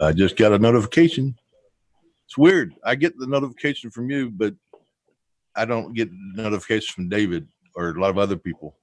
I just got a notification. It's weird. I get the notification from you, but I don't get notifications from David or a lot of other people.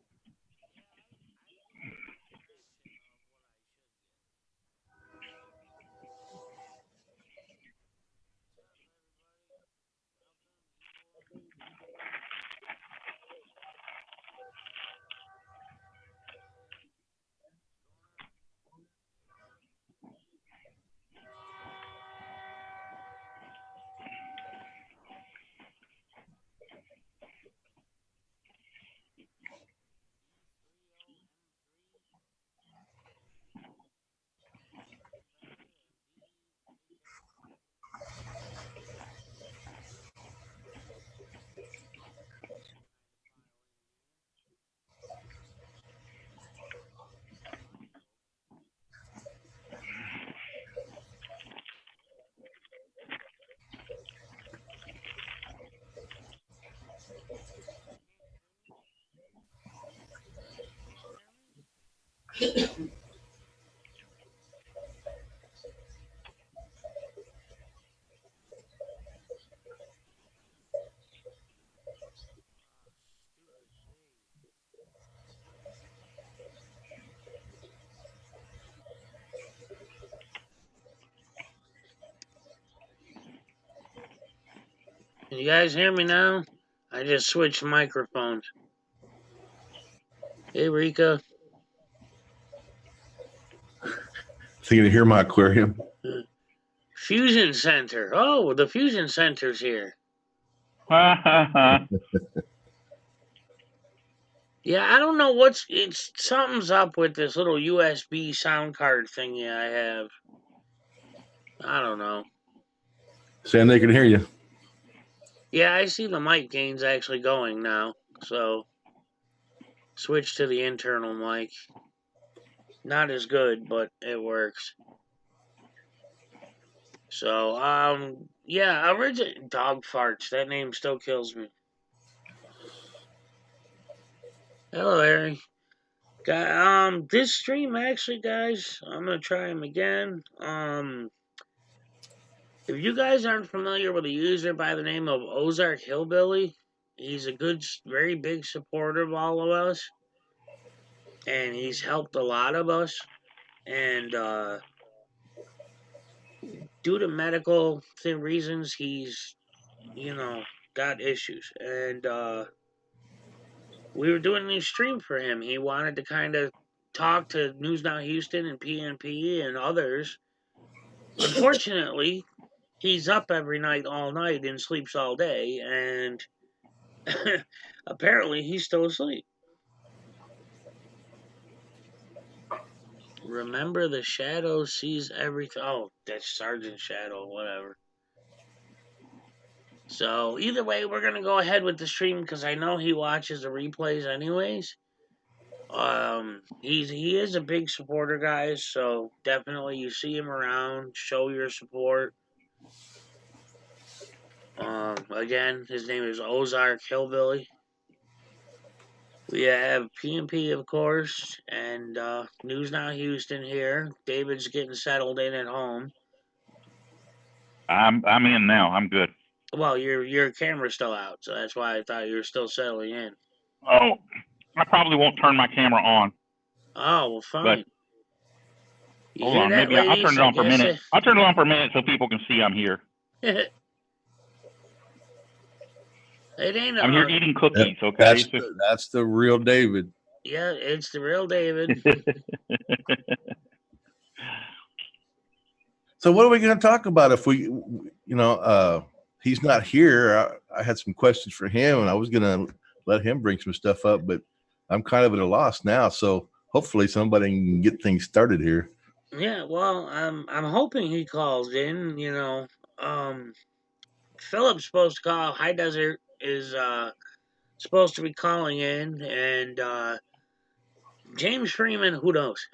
Can you guys hear me now? I just switched microphones. Hey, Rika. So you can hear my aquarium. Fusion Center. Oh, the Fusion Center's here. Yeah, I don't know something's up with this little USB sound card thingy I have. I don't know. Saying they can hear you. Yeah, I see the mic gain's actually going now. So, switch to the internal mic. Not as good, but it works. So, yeah, original dog farts. That name still kills me. Hello, Larry. This stream actually, guys, I'm gonna try him again. If you guys aren't familiar with a user by the name of Ozark Hillbilly, he's a good, very big supporter of all of us, and he's helped a lot of us. And due to medical reasons, he's, got issues. And we were doing this stream for him. He wanted to kind of talk to News Now Houston and PnP and others. Unfortunately, he's up every night all night and sleeps all day, and apparently he's still asleep. Remember, the Shadow sees everything. Oh, that's Sergeant Shadow, whatever. So either way, we're gonna go ahead with the stream because I know he watches the replays anyways. He is a big supporter, guys. So definitely, you see him around, show your support. Again, his name is Ozark Hillbilly. We have PnP, of course, and News Now Houston here. David's getting settled in at home. I'm in now. I'm good. Well, your camera's still out, so that's why I thought you were still settling in. Oh, I probably won't turn my camera on. Oh, well, fine. Hold on, maybe I'll turn it on for a minute. I'll turn it on for a minute so people can see I'm here. It ain't. I'm here eating cookies. Okay, that's the real David. Yeah, it's the real David. So what are we going to talk about if he's not here? I had some questions for him, and I was going to let him bring some stuff up, but I'm kind of at a loss now. So hopefully somebody can get things started here. Yeah, well, I'm hoping he calls in. Philip's supposed to call. High Desert is supposed to be calling in, and James Freeman, who knows?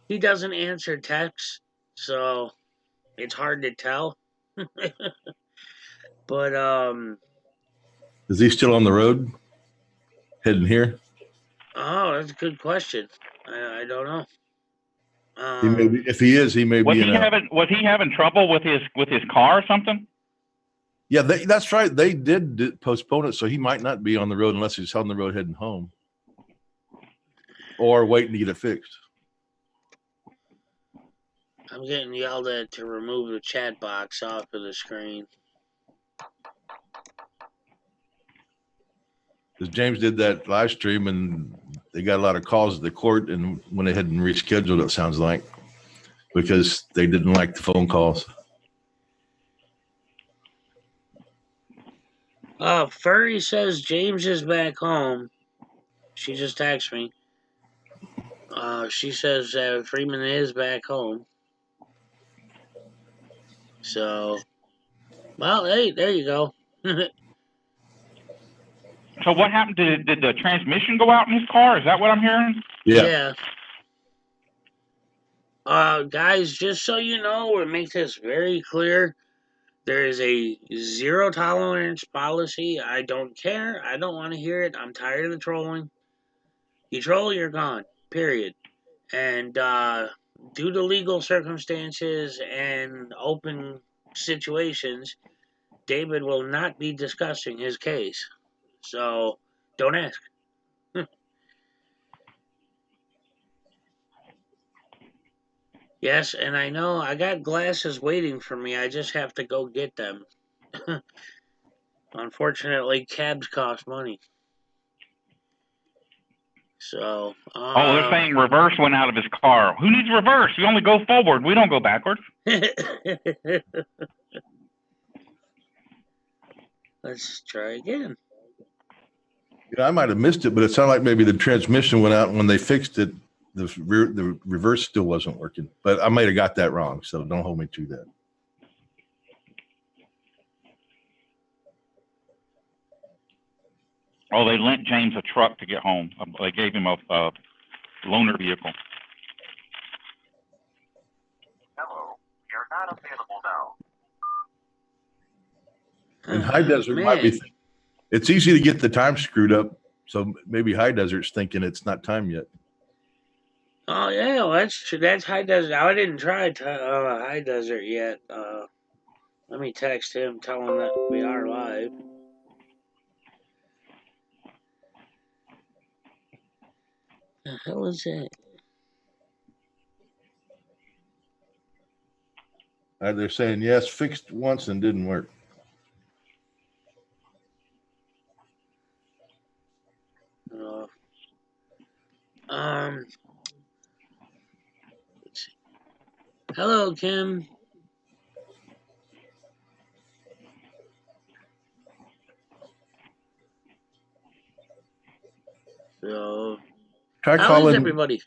He doesn't answer texts, so it's hard to tell. But is he still on the road heading here? Oh, that's a good question. I don't know. He may be, if he is, he may be in a. Was he having trouble with his car or something? Yeah, that's right. They did postpone it, so he might not be on the road unless he's on the road heading home, or waiting to get it fixed. I'm getting yelled at to remove the chat box off of the screen. Because James did that live stream, and they got a lot of calls at the court, and went ahead and rescheduled. It sounds like because they didn't like the phone calls. Furry says James is back home. She just texted me. She says Freeman is back home. So, well, hey, there you go. So what happened? Did the transmission go out in his car? Is that what I'm hearing? Yeah. Guys, just so you know, we'll make this very clear. There is a zero tolerance policy. I don't care. I don't want to hear it. I'm tired of the trolling. You troll, you're gone. Period. And due to legal circumstances and open situations, David will not be discussing his case. So don't ask. Yes, and I know I got glasses waiting for me. I just have to go get them. Unfortunately, cabs cost money. So. They're saying reverse went out of his car. Who needs reverse? You only go forward. We don't go backwards. Let's try again. Yeah, I might have missed it, but it sounded like maybe the transmission went out, and when they fixed it, the reverse still wasn't working. But I might have got that wrong, so don't hold me to that. Oh, they lent James a truck to get home. They gave him a loaner vehicle. Hello, you're not available now. And High Desert might be. It's easy to get the time screwed up, so maybe High Desert's thinking it's not time yet. Oh yeah, well, that's true. That's High Desert. I didn't try High Desert yet. Let me text him, tell him that we are live. The hell is that? They're saying yes, fixed once and didn't work. Let's see. Hello, Kim. So, how is everybody?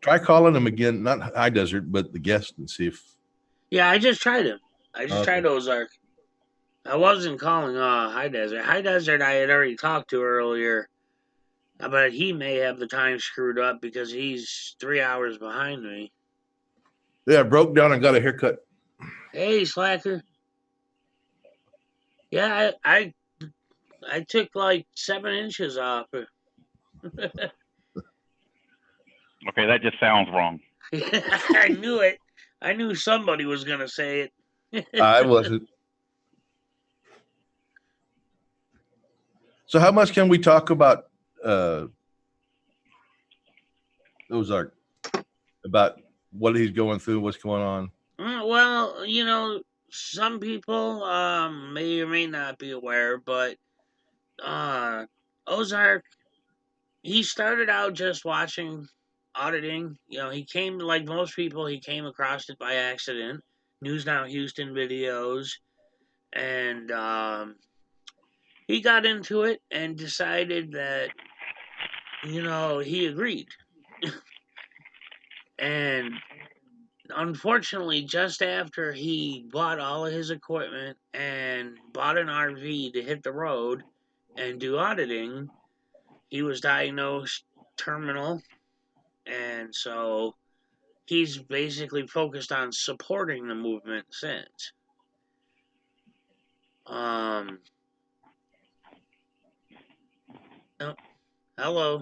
Try calling him again, not High Desert, but the guest, and see if. Yeah, I just tried him. I just tried Ozark. I wasn't calling High Desert. High Desert I had already talked to earlier. But he may have the time screwed up because he's 3 hours behind me. Yeah, I broke down and got a haircut. Hey, slacker. Yeah, I took like 7 inches off. Okay, that just sounds wrong. I knew it. I knew somebody was going to say it. I wasn't. So how much can we talk about Ozark? About what he's going through, what's going on? Well, you know, some people may or may not be aware, but Ozark, he started out just watching auditing. You know, he came, like most people, he came across it by accident. News Now Houston videos. And he got into it and decided that, you know, he agreed. And unfortunately, just after he bought all of his equipment and bought an RV to hit the road and do auditing, he was diagnosed terminal. And so he's basically focused on supporting the movement since. Oh, hello.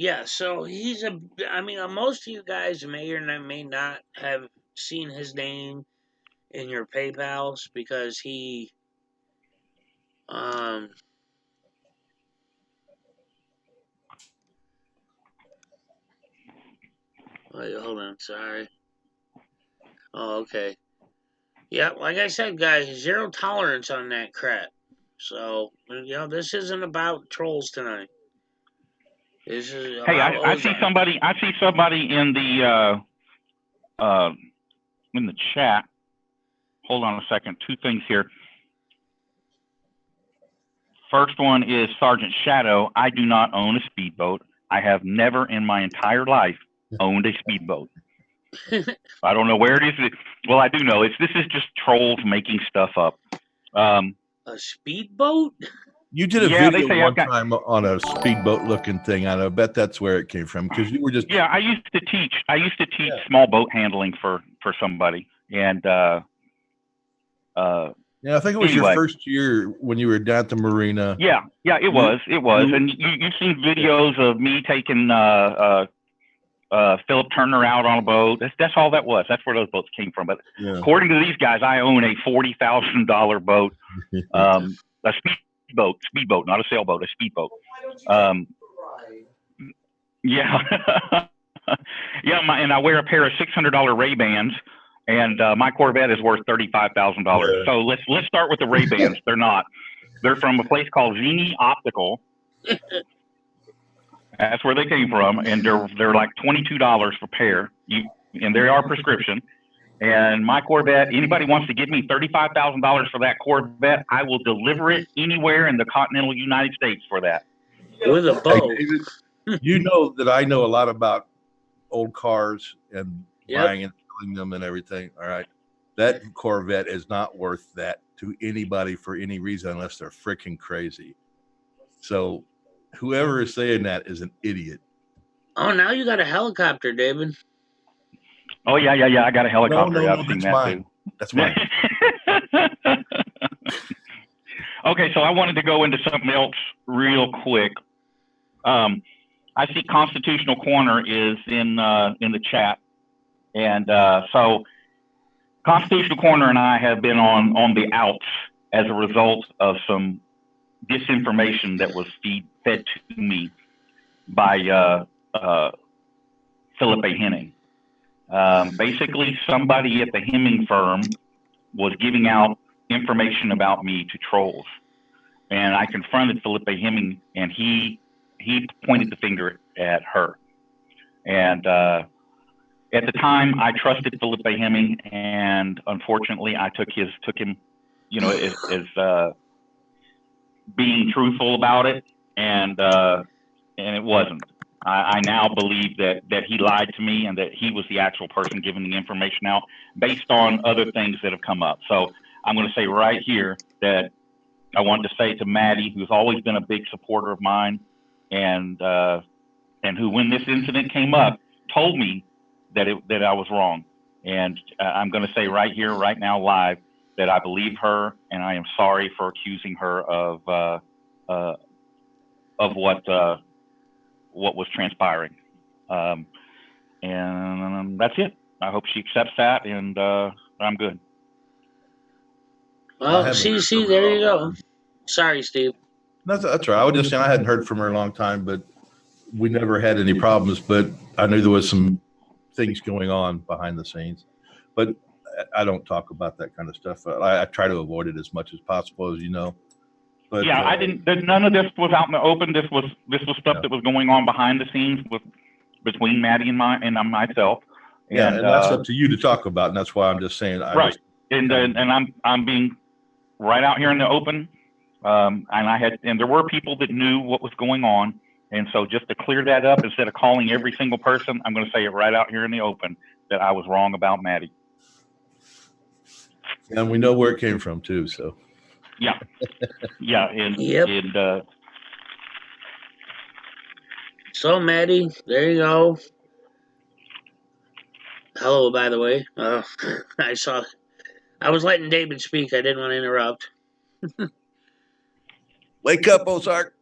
Yeah, so he's a. I mean, most of you guys may or may not have seen his name in your PayPal's because he. Um. Wait, hold on. Sorry. Oh, okay. Yeah, like I said, guys, zero tolerance on that crap. So this isn't about trolls tonight. This is Hey, about I see Ozark. somebody. I see somebody in the chat. Hold on a second. Two things here. First one is Sergeant Shadow. I do not own a speedboat. I have never in my entire life owned a speedboat. I don't know where it is. Well, I do know. This is just trolls making stuff up. A speedboat? You did a video one time on a speedboat looking thing. I bet that's where it came from because you were just. Yeah, I used to teach small boat handling for somebody, and yeah, I think it was your first year when you were down at the marina. Yeah, it was, and you've seen videos of me taking Philip Turner out on a boat. That's all that was. That's where those boats came from. But according to these guys, I own a $40,000 boat, a speedboat, not a sailboat, a speedboat. Yeah, and I wear a pair of $600 Ray-Bans. And my Corvette is worth $35,000. So let's start with the Ray-Bans. They're not. They're from a place called Zini Optical. That's where they came from, and they're like $22 per pair. And they are prescription. And my Corvette, anybody wants to give me $35,000 for that Corvette, I will deliver it anywhere in the continental United States for that. With a boat. Hey, David, you know that I know a lot about old cars and buying and selling them and everything. All right. That Corvette is not worth that to anybody for any reason unless they're freaking crazy. So whoever is saying that is an idiot. Oh, now you got a helicopter, David. Oh, yeah. I got a helicopter. No, that's mine. That's mine. Okay, so I wanted to go into something else real quick. I see Constitutional Corner is in the chat, and so Constitutional Corner and I have been on the outs as a result of some disinformation that was fed to me by Philip A. Henning. Basically, somebody at the Hemming firm was giving out information about me to trolls, and I confronted Philip A. Hemming, and he pointed the finger at her. And at the time, I trusted Philip A. Hemming, and unfortunately, I took him, as being truthful about it, and it wasn't. I now believe that he lied to me and that he was the actual person giving the information out based on other things that have come up. So I'm going to say right here that I wanted to say to Maddie, who's always been a big supporter of mine, and who, when this incident came up, told me that I was wrong. And I'm going to say right here, right now, live, that I believe her, and I am sorry for accusing her of what was transpiring. And that's it. I hope she accepts that, and I'm good. Well, see, there you go. Sorry, Steve. That's right. I was just saying I hadn't heard from her in a long time, but we never had any problems. But I knew there was some things going on behind the scenes. But I don't talk about that kind of stuff. I try to avoid it as much as possible, as you know. But yeah, I didn't. None of this was out in the open. This was stuff that was going on behind the scenes between Maddie and myself. And that's up to you to talk about, and that's why I'm just saying. And I'm being right out here in the open. And there were people that knew what was going on, and so just to clear that up, instead of calling every single person, I'm going to say it right out here in the open that I was wrong about Maddie. And we know where it came from too. So. Yeah. So, Maddie, there you go. Hello, by the way. I was letting David speak. I didn't want to interrupt. Wake up, Ozark.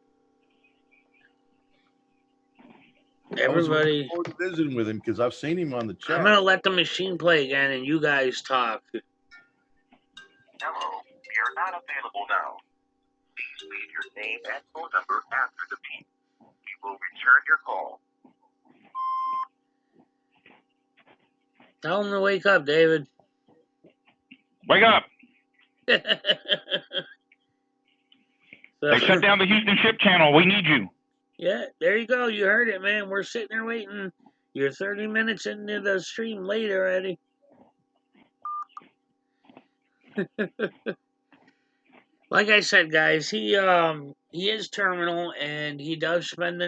Everybody, I was looking forward to visiting with him because I've seen him on the chat. I'm gonna let the machine play again, and you guys talk. Hello, we are not available now. Please leave your name and phone number after the beep. We will return your call. Tell him to wake up, David. Wake up. So, They shut down the Houston Ship Channel. We need you. yeah, there you go. You heard it, man. We're sitting there waiting. You're 30 minutes into the stream late already. Like I said, guys, he is terminal, and he does spend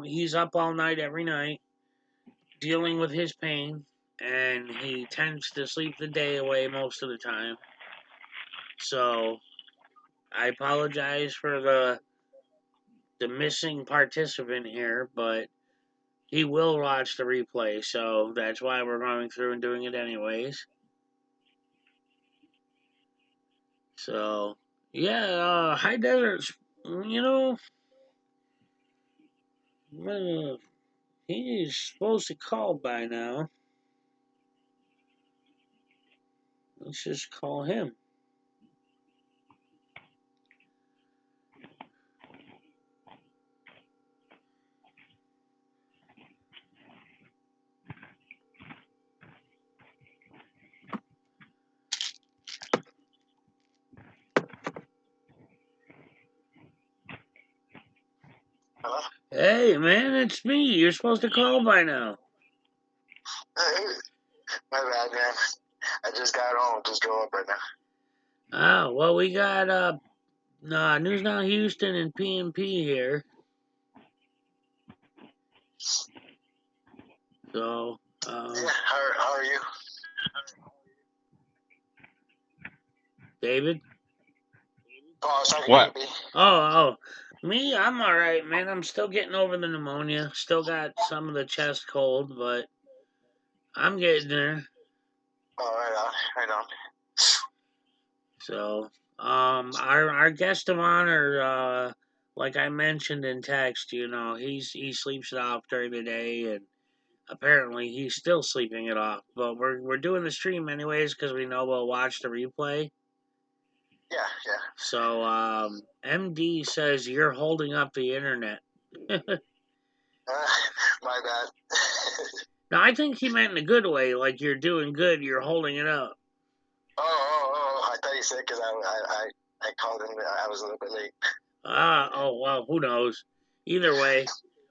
he's up all night every night dealing with his pain, and he tends to sleep the day away most of the time. So I apologize for the missing participant here, but he will watch the replay, so that's why we're going through and doing it anyways. So yeah, High Desert's, he's supposed to call by now. Let's just call him. Hello? Hey, man, it's me. You're supposed to call by now. My bad, man. I just got home. Just drove up right now. Oh, well, we got News Now Houston and PnP here. So, Yeah, how are you? David? Oh, I was talking What? to you. Oh, me, I'm all right, man. I'm still getting over the pneumonia. Still got some of the chest cold, but I'm getting there. Oh, right on. So, our guest of honor, like I mentioned in text, he sleeps it off during the day, and apparently he's still sleeping it off. But we're doing the stream anyways because we know we'll watch the replay. Yeah. So, MD says you're holding up the internet. My bad. Now, I think he meant in a good way, like you're doing good, you're holding it up. Oh, I thought you said because I called him. I was a little bit late. Oh, well, who knows? Either way,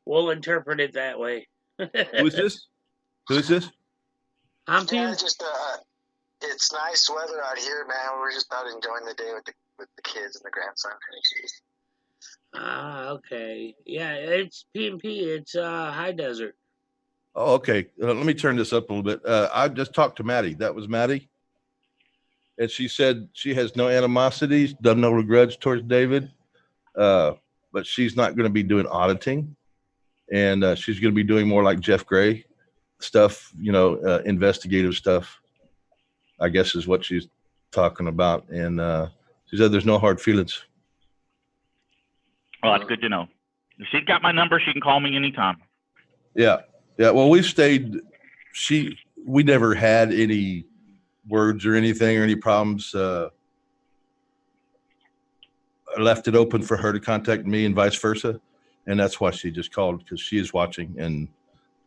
we'll interpret it that way. Who is this? I'm Yeah, P- just it's nice weather out here, man. We're just out enjoying the day with the kids and the grandson. Okay. Yeah, it's PnP. It's High Desert. Oh, okay. Let me turn this up a little bit. I just talked to Maddie. That was Maddie. And she said she has no animosities, done no regrets towards David, but she's not going to be doing auditing. And she's going to be doing more like Jeff Gray stuff, investigative stuff, I guess is what she's talking about. And she said there's no hard feelings. Well, that's good to know. If she's got my number, she can call me anytime. Yeah. Well, we've stayed. We never had any words or anything or any problems. I left it open for her to contact me and vice versa. And that's why she just called, because she is watching and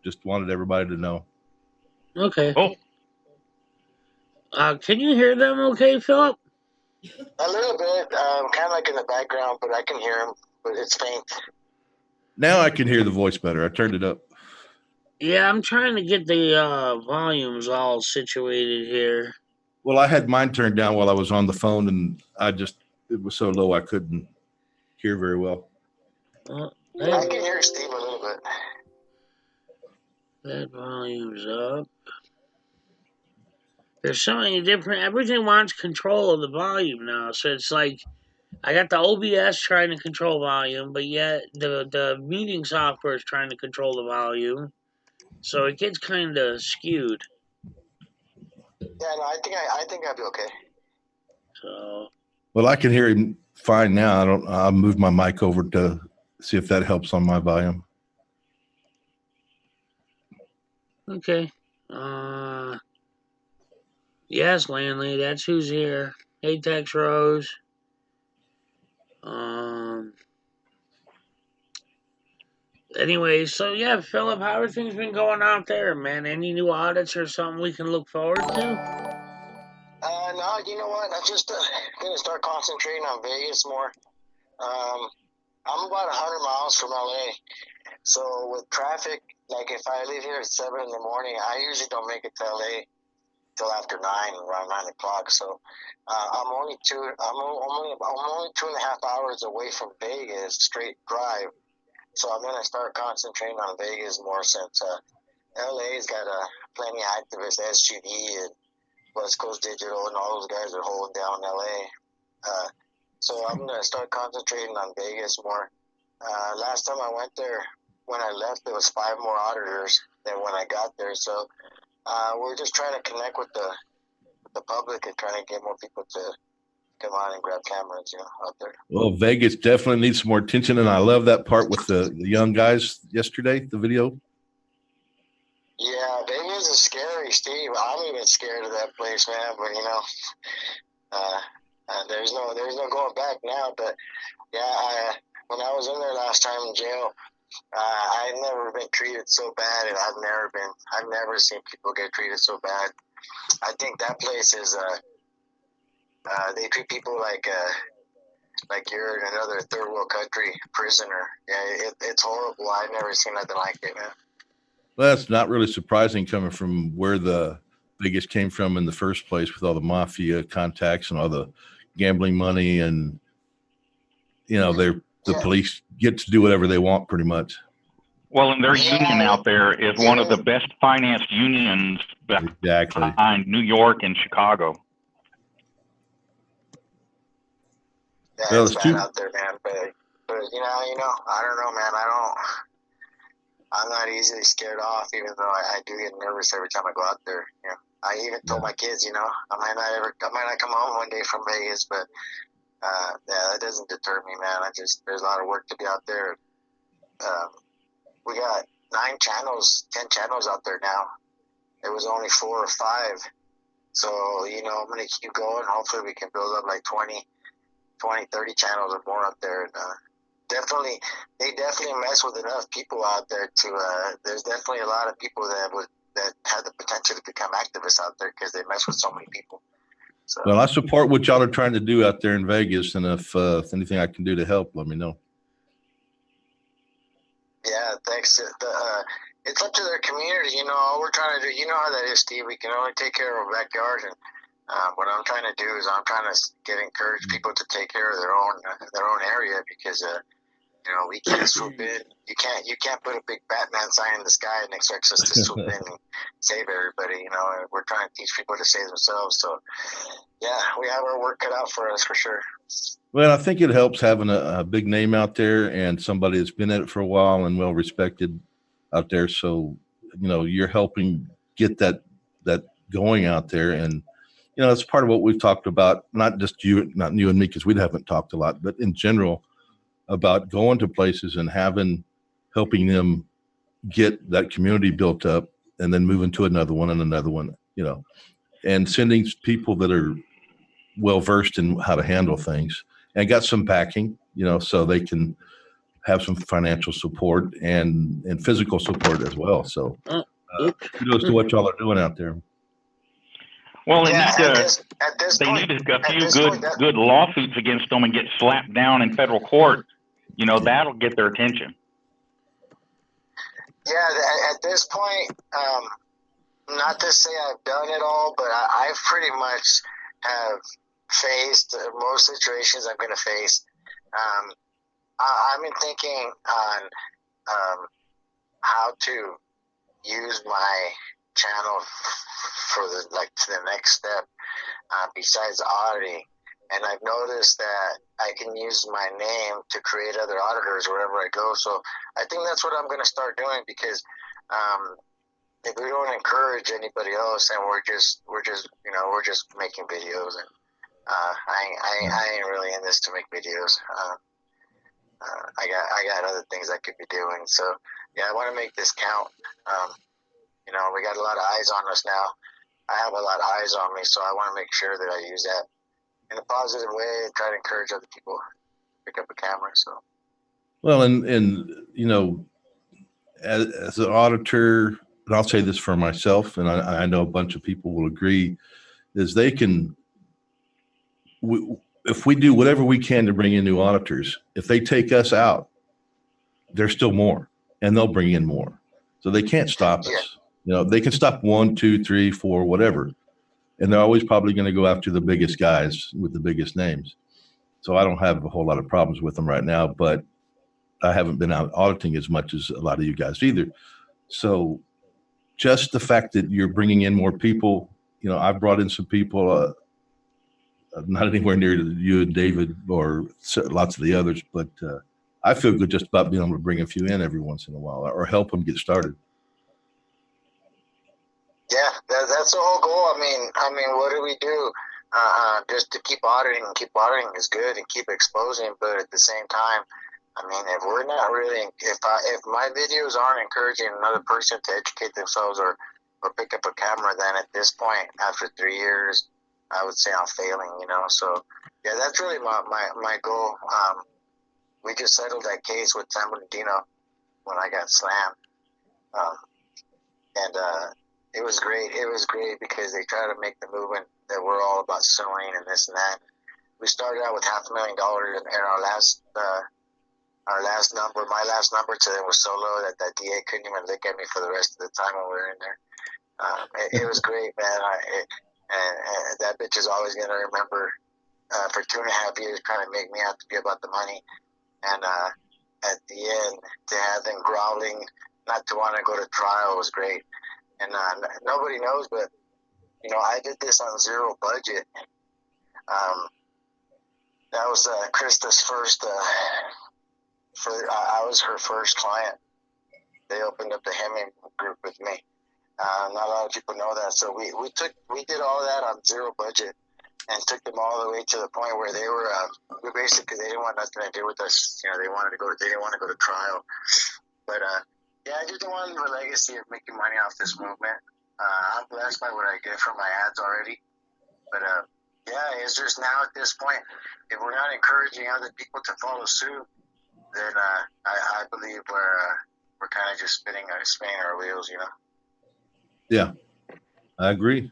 just wanted everybody to know. Okay. Oh, Can you hear them okay, Philip? A little bit, kind of like in the background, but I can hear him, but it's faint. Now I can hear the voice better. I turned it up. Yeah, I'm trying to get the volumes all situated here. Well, I had mine turned down while I was on the phone, and it was so low I couldn't hear very well. I can hear Steve a little bit. That volume's up. There's so many different. Everything wants control of the volume now, so it's like I got the OBS trying to control volume, but yet the meeting software is trying to control the volume, so it gets kind of skewed. Yeah, no, I think I'll be okay. So, Well, I can hear him fine now. I'll move my mic over to see if that helps on my volume. Okay. Yes, Landley, that's who's here. Hey, Tex Rose. Um. Anyway, so yeah, Philip, how have things been going out there, man? Any new audits or something we can look forward to? No, you know what? I'm just gonna start concentrating on Vegas more. I'm about 100 miles from LA, so with traffic, like if I leave here at 7 in the morning, I usually don't make it to LA till after 9, around 9 o'clock. So I'm only 2.5 hours away from Vegas, straight drive. So I'm gonna start concentrating on Vegas more since LA's got plenty of activists, SGD and West Coast Digital, and all those guys are holding down LA. So I'm gonna start concentrating on Vegas more. Last time I went there, when I left, there was 5 more auditors than when I got there. So we're just trying to connect with the public and trying to get more people to come on and grab cameras, out there. Well, Vegas definitely needs some more attention, and I love that part with the young guys yesterday, the video. Yeah, Vegas is scary, Steve. I'm even scared of that place, man. But there's no going back now. But yeah, when I was in there last time in jail, I've never been treated so bad, and I've never seen people get treated so bad. I think that place is they treat people like you're in another third world country prisoner. Yeah, it's horrible. I've never seen nothing like it, man. Well, that's not really surprising coming from where the Vegas came from in the first place, with all the mafia contacts and all the gambling money, and the police get to do whatever they want pretty much. Well, and their union out there is one of the best financed unions behind New York and Chicago. Yeah, it's bad out there, man. But I don't know, man. I'm not easily scared off, even though I do get nervous every time I go out there. I even told my kids, I might not come home one day from Vegas, but that doesn't deter me, man. There's a lot of work to be out there. We got 9 channels, 10 channels out there now. There was only 4 or 5. So, I'm going to keep going. Hopefully we can build up like 20, 30 channels or more out there. And they definitely mess with enough people out there there's definitely a lot of people that have the potential to become activists out there because they mess with so many people. So, well, I support what y'all are trying to do out there in Vegas, and if anything I can do to help, let me know. Yeah, thanks. It's up to their community, all we're trying to do, how that is, Steve. We can only take care of our backyard, and what I'm trying to do is I'm trying to encourage people to take care of their own area, because we can't swoop in. You can't put a big Batman sign in the sky and expect us to swoop in and save everybody. We're trying to teach people to save themselves. So yeah, we have our work cut out for us for sure. Well, I think it helps having a big name out there and somebody that's been at it for a while and well respected out there. So, you're helping get that going out there. And, it's part of what we've talked about, not you and me, because we haven't talked a lot, but in general about going to places and helping them get that community built up, and then moving to another one and another one, and sending people that are well-versed in how to handle things and got some backing, so they can have some financial support and physical support as well. So kudos to what y'all are doing out there. Well, they need a few good lawsuits against them and get slapped down in federal court. That'll get their attention. Yeah, at this point, not to say I've done it all, but I pretty much have faced most situations I'm going to face. I've been thinking on how to use my channel for to the next step besides auditing. And I've noticed that I can use my name to create other auditors wherever I go. So I think that's what I'm going to start doing, because if we don't encourage anybody else, and we're just making videos, and I ain't really in this to make videos. I got other things I could be doing. So yeah, I want to make this count. You know, we got a lot of eyes on us now. I have a lot of eyes on me, so I want to make sure that I use that in a positive way and try to encourage other people to pick up a camera. So, well, and you know, as an auditor, and I'll say this for myself, and I know a bunch of people will agree, is they can, if we do whatever we can to bring in new auditors, if they take us out, there's still more, and they'll bring in more. So they can't stop us. Yeah. You know, they can stop 1, 2, 3, 4, whatever, and they're always probably going to go after the biggest guys with the biggest names. So I don't have a whole lot of problems with them right now, but I haven't been out auditing as much as a lot of you guys either. So just the fact that you're bringing in more people, you know, I've brought in some people, not anywhere near you and David or lots of the others, but I feel good just about being able to bring a few in every once in a while or help them get started. Yeah, that's the whole goal. I mean, what do we do? Just to keep auditing is good, and keep exposing. But at the same time, I mean, if we're not really, if my videos aren't encouraging another person to educate themselves or pick up a camera, then at this point, after 3 years, I would say I'm failing. You know, so yeah, that's really my goal. We just settled that case with San Bernardino when I got slammed, and it was great. It was great because they try to make the movement that we're all about suing and this and that. We started out with $500,000, and our last number, my last number to them was so low that DA couldn't even look at me for the rest of the time when we were in there. It was great, man. And that bitch is always going to remember for 2.5 years trying to make me have to be about the money. And at the end, to have them growling, not to want to go to trial was great. And nobody knows, but, you know, I did this on zero budget. That was Krista's first, I was her first client. They opened up the Hemming group with me. Not a lot of people know that. So we did all that on zero budget and took them all the way to the point where they were, they didn't want nothing to do with us. You know, they didn't want to go to trial. But, yeah, I just don't want to leave a legacy of making money off this movement. I'm blessed by what I get from my ads already. But, yeah, it's just now at this point, if we're not encouraging other people to follow suit, then I believe we're kind of just spinning our wheels, you know? Yeah, I agree.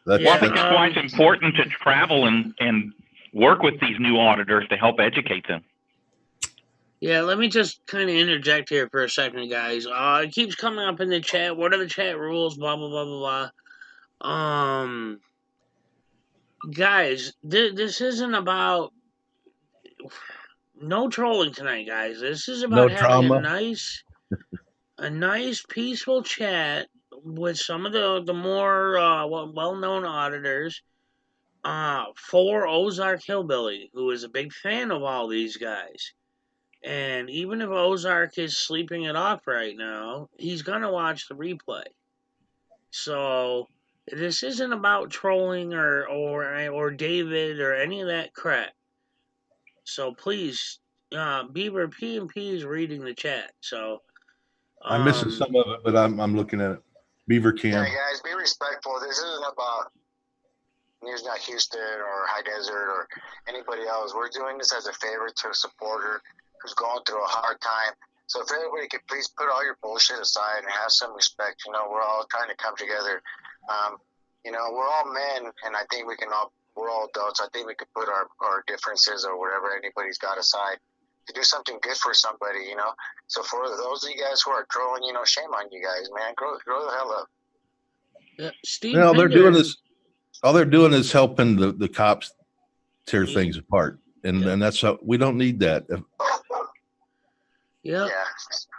Well, I think that's why it's important to travel and work with these new auditors to help educate them. Yeah, let me just kind of interject here for a second, guys. It keeps coming up in the chat. What are the chat rules? Blah blah blah blah blah. Guys, this isn't about no trolling tonight, guys. This is about No having trauma. a nice, peaceful chat with some of the more well-known auditors. For Ozark Hillbilly, who is a big fan of all these guys. And even if Ozark is sleeping it off right now, he's gonna watch the replay. So this isn't about trolling or David or any of that crap. So please, Beaver PnP is reading the chat. So I'm missing some of it, but I'm looking at it. Beaver can. Yeah, guys, be respectful. This isn't about News Not Houston or High Desert or anybody else. We're doing this as a favor to a supporter who's going through a hard time. So if everybody could please put all your bullshit aside and have some respect. You know, we're all trying to come together. You know, we're all men, and I think we're all adults. I think we could put our differences or whatever anybody's got aside to do something good for somebody, you know. So for those of you guys who are trolling, you know, shame on you guys, man. Grow the hell up. Yeah, Steve. Well, they're doing this. All they're doing is helping the cops tear things apart, and that's how we don't need that. Yep.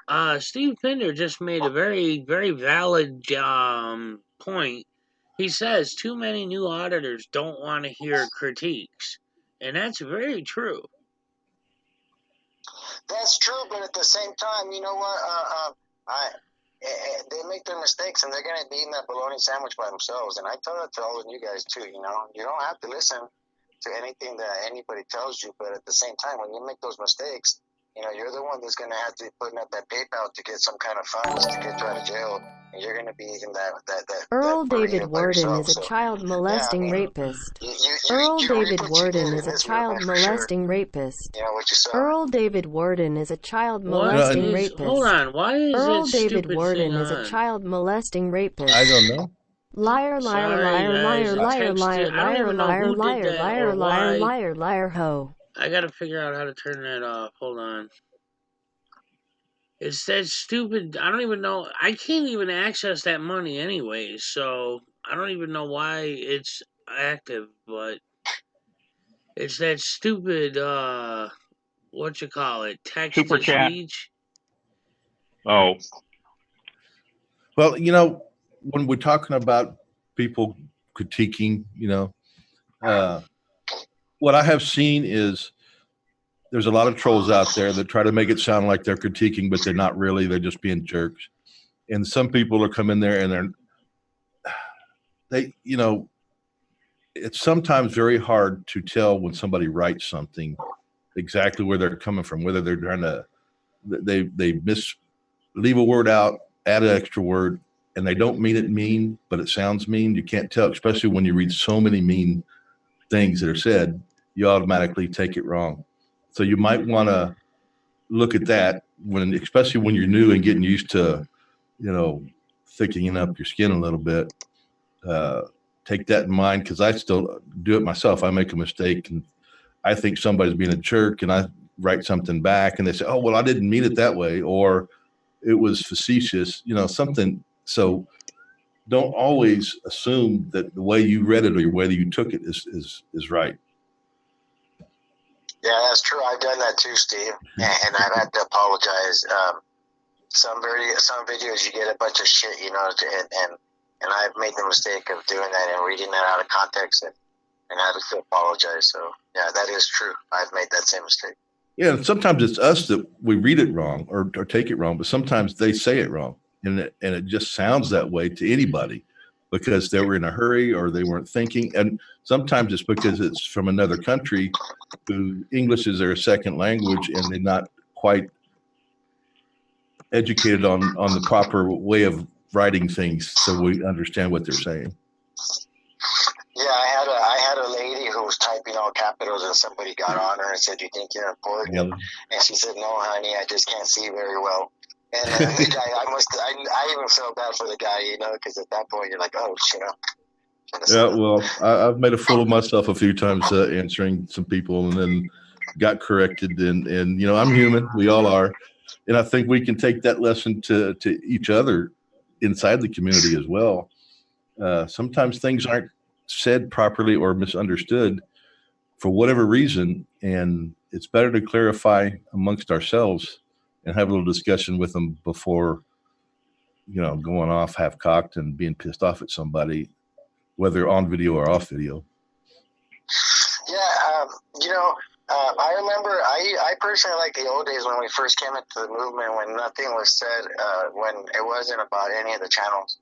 Yeah. Steve Pinder just made a very, very valid point. He says too many new auditors don't want to hear critiques, and that's very true. That's true, but at the same time, you know what? They make their mistakes, and they're gonna be eating that bologna sandwich by themselves. And I tell that to all of you guys too. You know, you don't have to listen to anything that anybody tells you, but at the same time, when you make those mistakes, you know, you're the one that's gonna have to be putting up that PayPal to get some kind of funds to get you out of jail you're going to be in that Earl David arena by Warden yourself. is a So, child yeah, I molesting mean, rapist. you Earl reap David what you Warden did is in a this child movement for sure. molesting rapist. You know what you saw. Earl David Warden is a child What molesting is? rapist. Hold on. Why is Earl that David stupid Warden thing is a on? child molesting rapist. I don't know. Liar, liar, Sorry, liar, guys. liar, It liar, texted. liar, I don't liar, even know liar, who did liar, that liar, or liar, why. liar, liar, ho. I gotta figure out how to turn that off. Hold on. It's that stupid. I don't even know. I can't even access that money anyway, so I don't even know why it's active, but it's that stupid, what you call it? Text Super to chat. speech. Oh, Well, you know, when we're talking about people critiquing, you know, what I have seen is there's a lot of trolls out there that try to make it sound like they're critiquing, but they're not really. They're just being jerks. And some people are coming there and you know, it's sometimes very hard to tell when somebody writes something exactly where they're coming from, whether they're trying to, they leave a word out, add an extra word, and they don't mean it mean, but it sounds mean. You can't tell, especially when you read so many mean things that are said, you automatically take it wrong. So you might want to look at that when, especially when you're new and getting used to, you know, thickening up your skin a little bit. Take that in mind, because I still do it myself. I make a mistake and I think somebody's being a jerk, and I write something back and they say, oh, well, I didn't mean it that way, or it was facetious, you know, something. So don't always assume that the way you read it or the way that you took it is right. Yeah, that's true. I've done that too, Steve, and I've had to apologize. Some videos you get a bunch of shit, you know, and I've made the mistake of doing that and reading that out of context and I had to apologize. So yeah, that is true. I've made that same mistake. Yeah, and sometimes it's us that we read it wrong or take it wrong, but sometimes they say it wrong, and it just sounds that way to anybody because they were in a hurry or they weren't thinking. And sometimes it's because it's from another country who English is their second language and they're not quite educated on the proper way of writing things so we understand what they're saying. Yeah, I had a lady who was typing all capitals and somebody got on her and said, "You think you're important?" Yeah. And she said, "No, honey, I just can't see very well." And the guy, I even felt bad for the guy, you know, because at that point you're like, oh, you know. Yeah, well, I've made a fool of myself a few times answering some people, and then got corrected. And you know, I'm human. We all are, and I think we can take that lesson to each other inside the community as well. Sometimes things aren't said properly or misunderstood for whatever reason, and it's better to clarify amongst ourselves and have a little discussion with them before, you know, going off half cocked and being pissed off at somebody, whether on video or off video. Yeah, you know, I remember I personally like the old days when we first came into the movement, when nothing was said, when it wasn't about any of the channels.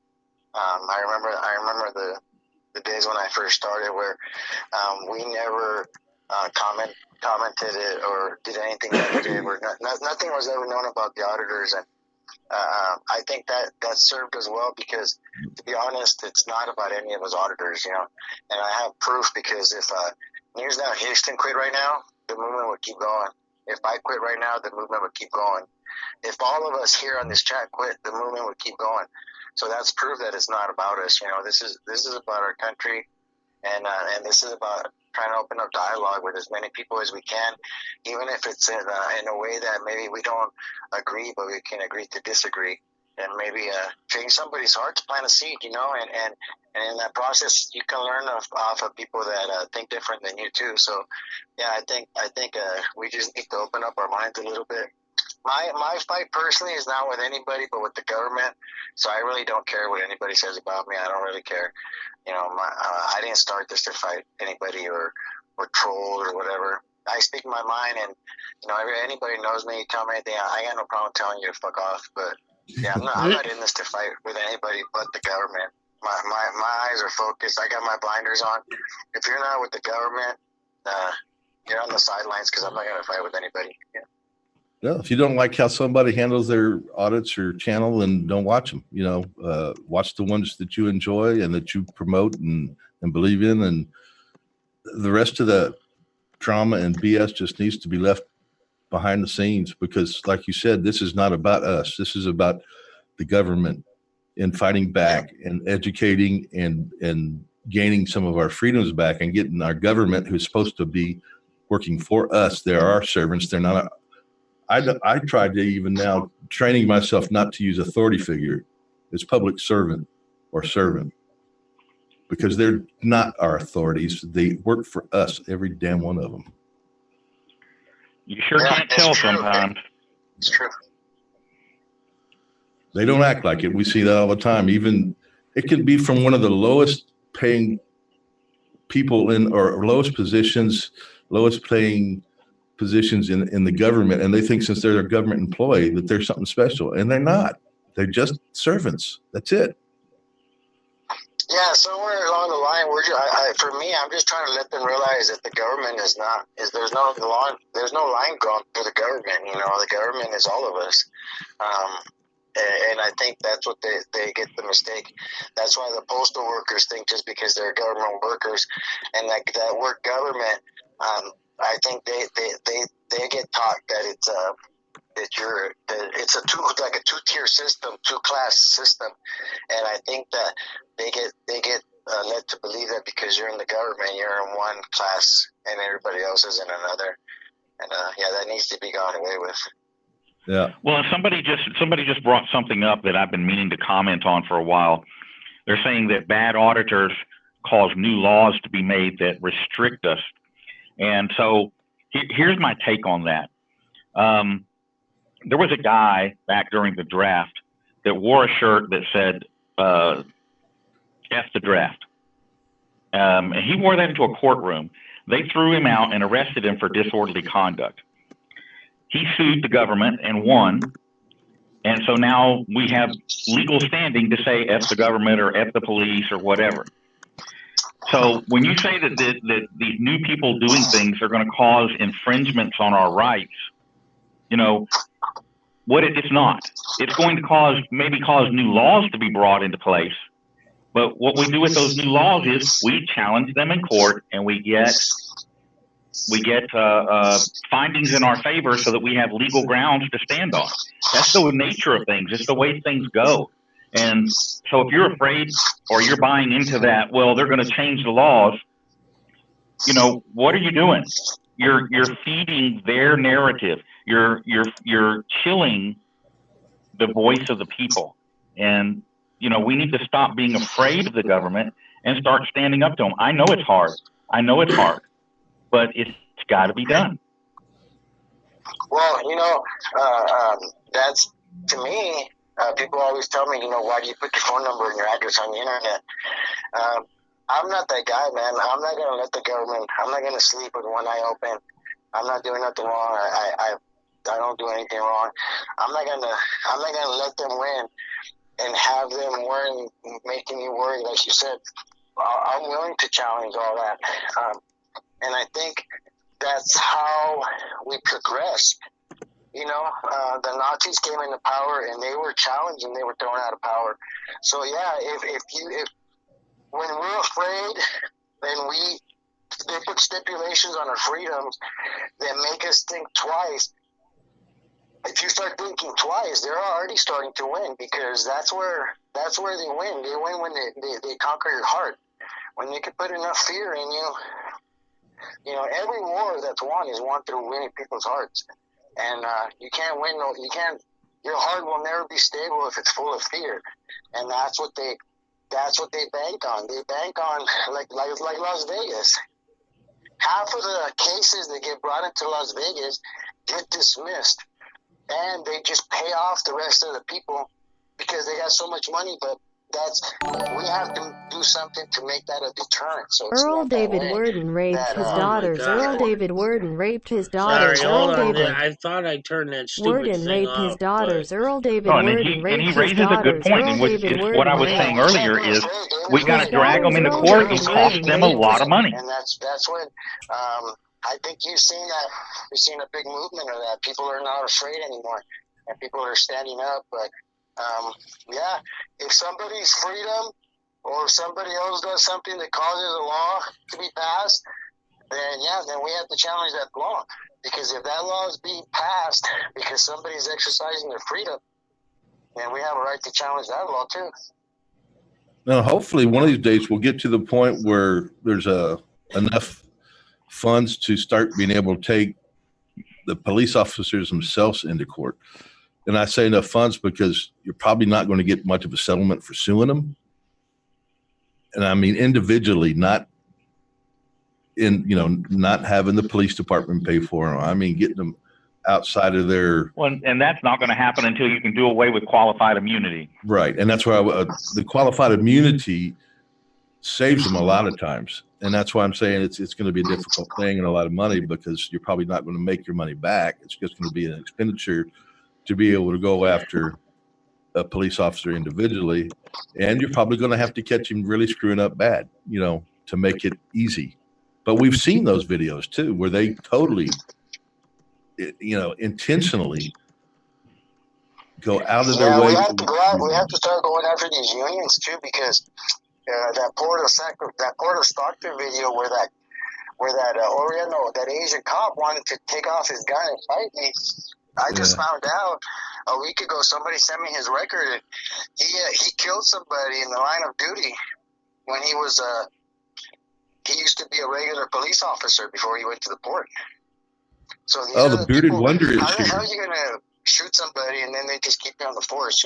I remember the days when I first started where we never commented it or did anything negative, or nothing was ever known about the auditors. And I think that served us well, because to be honest, it's not about any of us auditors, you know. And I have proof, because if News Now Houston quit right now, the movement would keep going. If I quit right now, the movement would keep going. If all of us here on this chat quit, the movement would keep going. So that's proof that it's not about us. You know, this is about our country, and this is about trying to open up dialogue with as many people as we can, even if it's in a way that maybe we don't agree, but we can agree to disagree, and maybe change somebody's heart to plant a seed, you know, and in that process you can learn off of people that think different than you too. So yeah, I think we just need to open up our minds a little bit. My fight personally is not with anybody, but with the government. So I really don't care what anybody says about me. I don't really care. You know, I didn't start this to fight anybody or troll or whatever. I speak my mind, and you know, anybody knows me. Tell me anything. I got no problem telling you to fuck off. But yeah, I'm not in this to fight with anybody but the government. My eyes are focused. I got my blinders on. If you're not with the government, you're on the sidelines, because I'm not gonna fight with anybody. Yeah. No, if you don't like how somebody handles their audits or channel, then don't watch them. Watch the ones that you enjoy and that you promote and believe in, and the rest of the drama and BS just needs to be left behind the scenes, because like you said, this is not about us. This is about the government and fighting back and educating and gaining some of our freedoms back and getting our government, who's supposed to be working for us. They're our servants. They're not. I tried to even now training myself not to use authority figure. It's public servant or servant, because they're not our authorities. They work for us, every damn one of them. You sure can't tell sometimes. It's true. They don't act like it. We see that all the time. Even it could be from one of the lowest paying people or lowest paying positions in the government, and they think since they're a government employee that they're something special, and they're not. They're just servants. That's it. Yeah, somewhere along the line, for me, I'm just trying to let them realize that the government there's no line drawn for the government. The government is all of us. And I think that's what they get the mistake. That's why the postal workers think just because they're government workers and that word government, I think they get taught that it's a two-tier system, two-class system, and I think that they get led to believe that because you're in the government, you're in one class and everybody else is in another, and that needs to be gone away with. Yeah. Well, somebody just brought something up that I've been meaning to comment on for a while. They're saying that bad auditors cause new laws to be made that restrict us. And so here's my take on that. There was a guy back during the draft that wore a shirt that said, F the draft. And he wore that into a courtroom. They threw him out and arrested him for disorderly conduct. He sued the government and won. And so now we have legal standing to say F the government or F the police or whatever. So when you say that these new people doing things are going to cause infringements on our rights, it's not. It's going to maybe cause new laws to be brought into place. But what we do with those new laws is we challenge them in court and we get findings in our favor so that we have legal grounds to stand on. That's the nature of things. It's the way things go. And so if you're afraid or you're buying into that, well, they're going to change the laws, what are you doing? You're feeding their narrative. You're chilling the voice of the people. And, we need to stop being afraid of the government and start standing up to them. I know it's hard. But it's got to be done. Well, that's, to me, people always tell me, why do you put your phone number and your address on the internet? I'm not that guy, man. I'm not going to let the government, I'm not going to sleep with one eye open. I'm not doing nothing wrong. I don't do anything wrong. I'm not gonna let them win and have them making me worry. Like you said, I'm willing to challenge all that. And I think that's how we progress. The Nazis came into power and they were challenged and they were thrown out of power. So yeah, if when we're afraid, then they put stipulations on our freedoms that make us think twice. If you start thinking twice, they're already starting to win, because that's where they win. They win when they conquer your heart. When they can put enough fear in you. Every war that's won is won through winning people's hearts. And you can't win. Your heart will never be stable if it's full of fear. And that's what they bank on. They bank on like Las Vegas. Half of the cases that get brought into Las Vegas get dismissed, and they just pay off the rest of the people because they got so much money. But we have to do something to make that a deterrent. So Earl David Worden raped his daughters. Earl David Worden raped his daughters. Sorry, hold on. I thought I turned that stupid Worden thing raped off, his daughters. Earl David and Worden raped his daughters. And he raises a good point, and what I was saying earlier is we got to drag them into court and cost them a lot of money. And that's when I think you've seen that. You've seen a big movement of that. People are not afraid anymore, and people are standing up. But yeah, if somebody's freedom or if somebody else does something that causes a law to be passed, then we have to challenge that law. Because if that law is being passed because somebody's exercising their freedom, then we have a right to challenge that law too. Now, hopefully, one of these days we'll get to the point where there's enough funds to start being able to take the police officers themselves into court. And I say enough funds because you're probably not going to get much of a settlement for suing them. And I mean individually, not not having the police department pay for them. I mean getting them outside of their. Well, and that's not going to happen until you can do away with qualified immunity. Right, and that's where the qualified immunity saves them a lot of times. And that's why I'm saying it's going to be a difficult thing and a lot of money because you're probably not going to make your money back. It's just going to be an expenditure to be able to go after a police officer individually. And you're probably going to have to catch him really screwing up bad, to make it easy. But we've seen those videos too, where they totally, intentionally go out of their way. We have to go out. We have to start going after these unions too, because that Port of Stockton video where that Asian cop wanted to take off his gun and fight me. I just found out a week ago. Somebody sent me his record. And he killed somebody in the line of duty when he was he used to be a regular police officer before he went to the port. So the bearded wonder is how the hell are you gonna shoot somebody and then they just keep you on the force?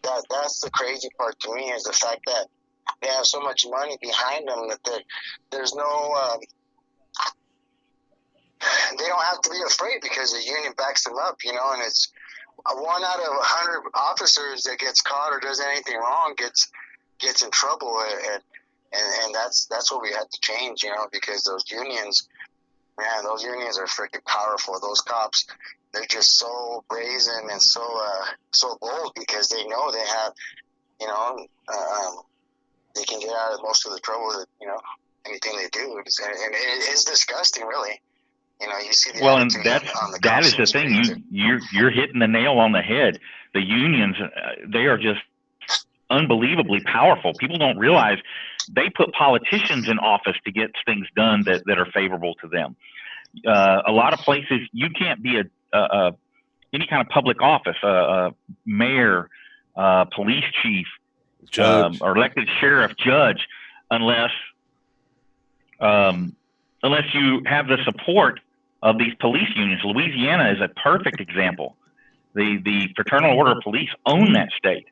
That's the crazy part to me, is the fact that they have so much money behind them that there's no they don't have to be afraid because the union backs them up, and it's 1 out of 100 officers that gets caught or does anything wrong gets in trouble, and that's what we have to change, because those unions are freaking powerful. Those cops, they're just so brazen and so bold because they know they have, they can get out of most of the trouble that, anything they do. And it is disgusting, really. You see the well, and that is the thing. You're hitting the nail on the head. The unions, they are just unbelievably powerful. People don't realize they put politicians in office to get things done that are favorable to them. A lot of places you can't be any kind of public office, mayor, police chief, judge, or elected sheriff, judge, unless you have the support of these police unions. Louisiana is a perfect example. The Fraternal Order of Police own that state.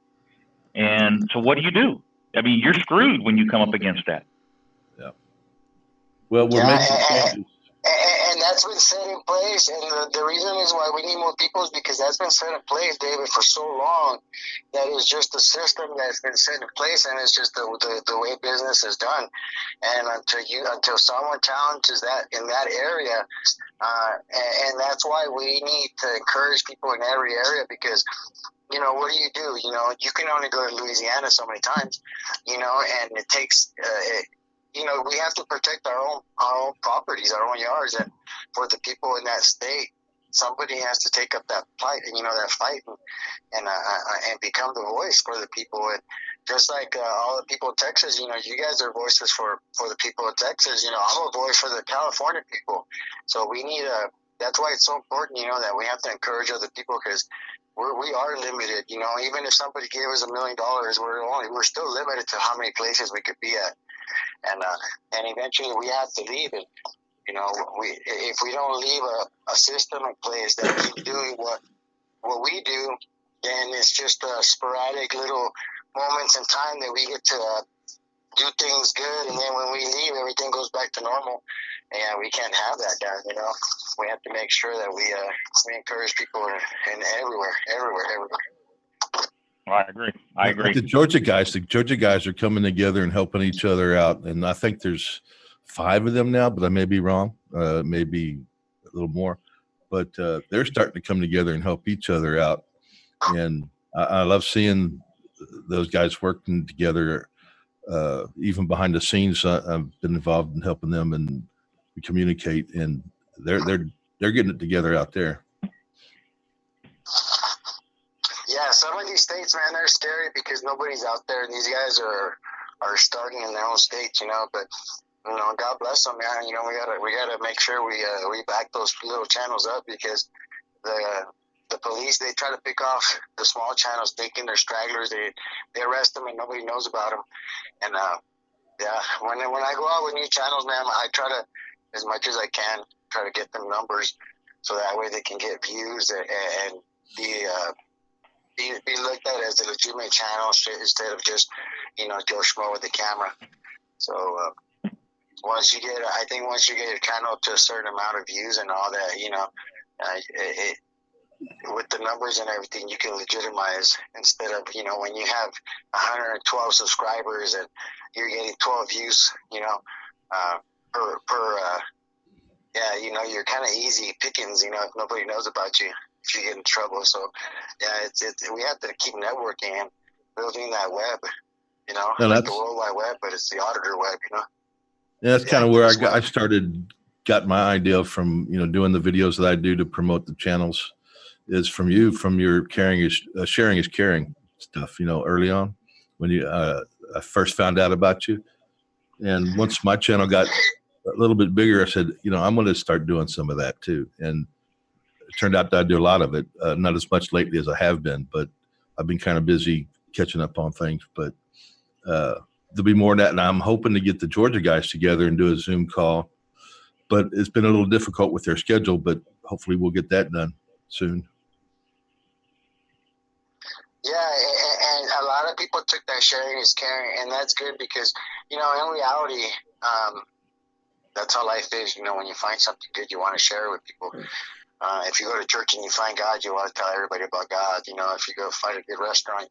And so what do? I mean, you're screwed when you come up against that. Yeah. Well, we're making changes. And that's been set in place. And the reason is why we need more people is because that's been set in place, David, for so long. That is just a system that's been set in place, and it's just the way business is done. And until someone challenges that in that area, and that's why we need to encourage people in every area, because what do? You can only go to Louisiana so many times, and it takes, we have to protect our own properties, our own yards, and for the people in that state, somebody has to take up that fight, that fight, and become the voice for the people. And just like all the people in Texas, you guys are voices for the people in Texas. I'm a voice for the California people. So we need that's why it's so important, that we have to encourage other people, because we are limited. Even if somebody gave us $1 million, we're still limited to how many places we could be at. And eventually we have to leave it. If we don't leave a system in place that keeps doing what we do, then it's just sporadic little moments in time that we get to do things good, and then when we leave, everything goes back to normal. And we can't have that done. We have to make sure that we encourage people in everywhere. I agree. The Georgia guys are coming together and helping each other out, and I think there's 5 of them now, but I may be wrong, maybe a little more. But they're starting to come together and help each other out, and I love seeing those guys working together. Even behind the scenes, I've been involved in helping them, and we communicate, and they're getting it together out there. Yeah, some of these states, man, they're scary because nobody's out there, and these guys are starting in their own states, you know. But you know, God bless them, man. You know, we gotta make sure we back those little channels up, because the police, they try to pick off the small channels, thinking they're stragglers. They arrest them and nobody knows about them. And yeah, when I go out with new channels, man, I try to, as much as I can, try to get them numbers, so that way they can get views and be looked at as a legitimate channel instead of just, you know, Joe Schmo with the camera. So once you get your channel to a certain amount of views and all that, you know, with the numbers and everything, you can legitimize, instead of, you know, when you have 112 subscribers and you're getting 12 views, you know, per yeah, you know, you're kind of easy pickings, you know, if nobody knows about you, if you get in trouble. So yeah, we have to keep networking and building that web, you know, No, like the World Wide Web, but it's the auditor web, you know. Yeah, that's kind of where I got my idea from, you know, doing the videos that I do to promote the channels, is from your sharing is caring stuff, you know, early on when I first found out about you. And once my channel got a little bit bigger, I said, you know, I'm going to start doing some of that too. And it turned out that I do a lot of it, not as much lately as I have been, but I've been kind of busy catching up on things. But there'll be more of that, and I'm hoping to get the Georgia guys together and do a Zoom call. But it's been a little difficult with their schedule, but hopefully we'll get that done soon. Yeah, and a lot of people took that sharing is caring, and that's good, because, you know, in reality, that's how life is. You know, when you find something good, you want to share it with people. If you go to church and you find God, you want to tell everybody about God. You know, if you go find a good restaurant,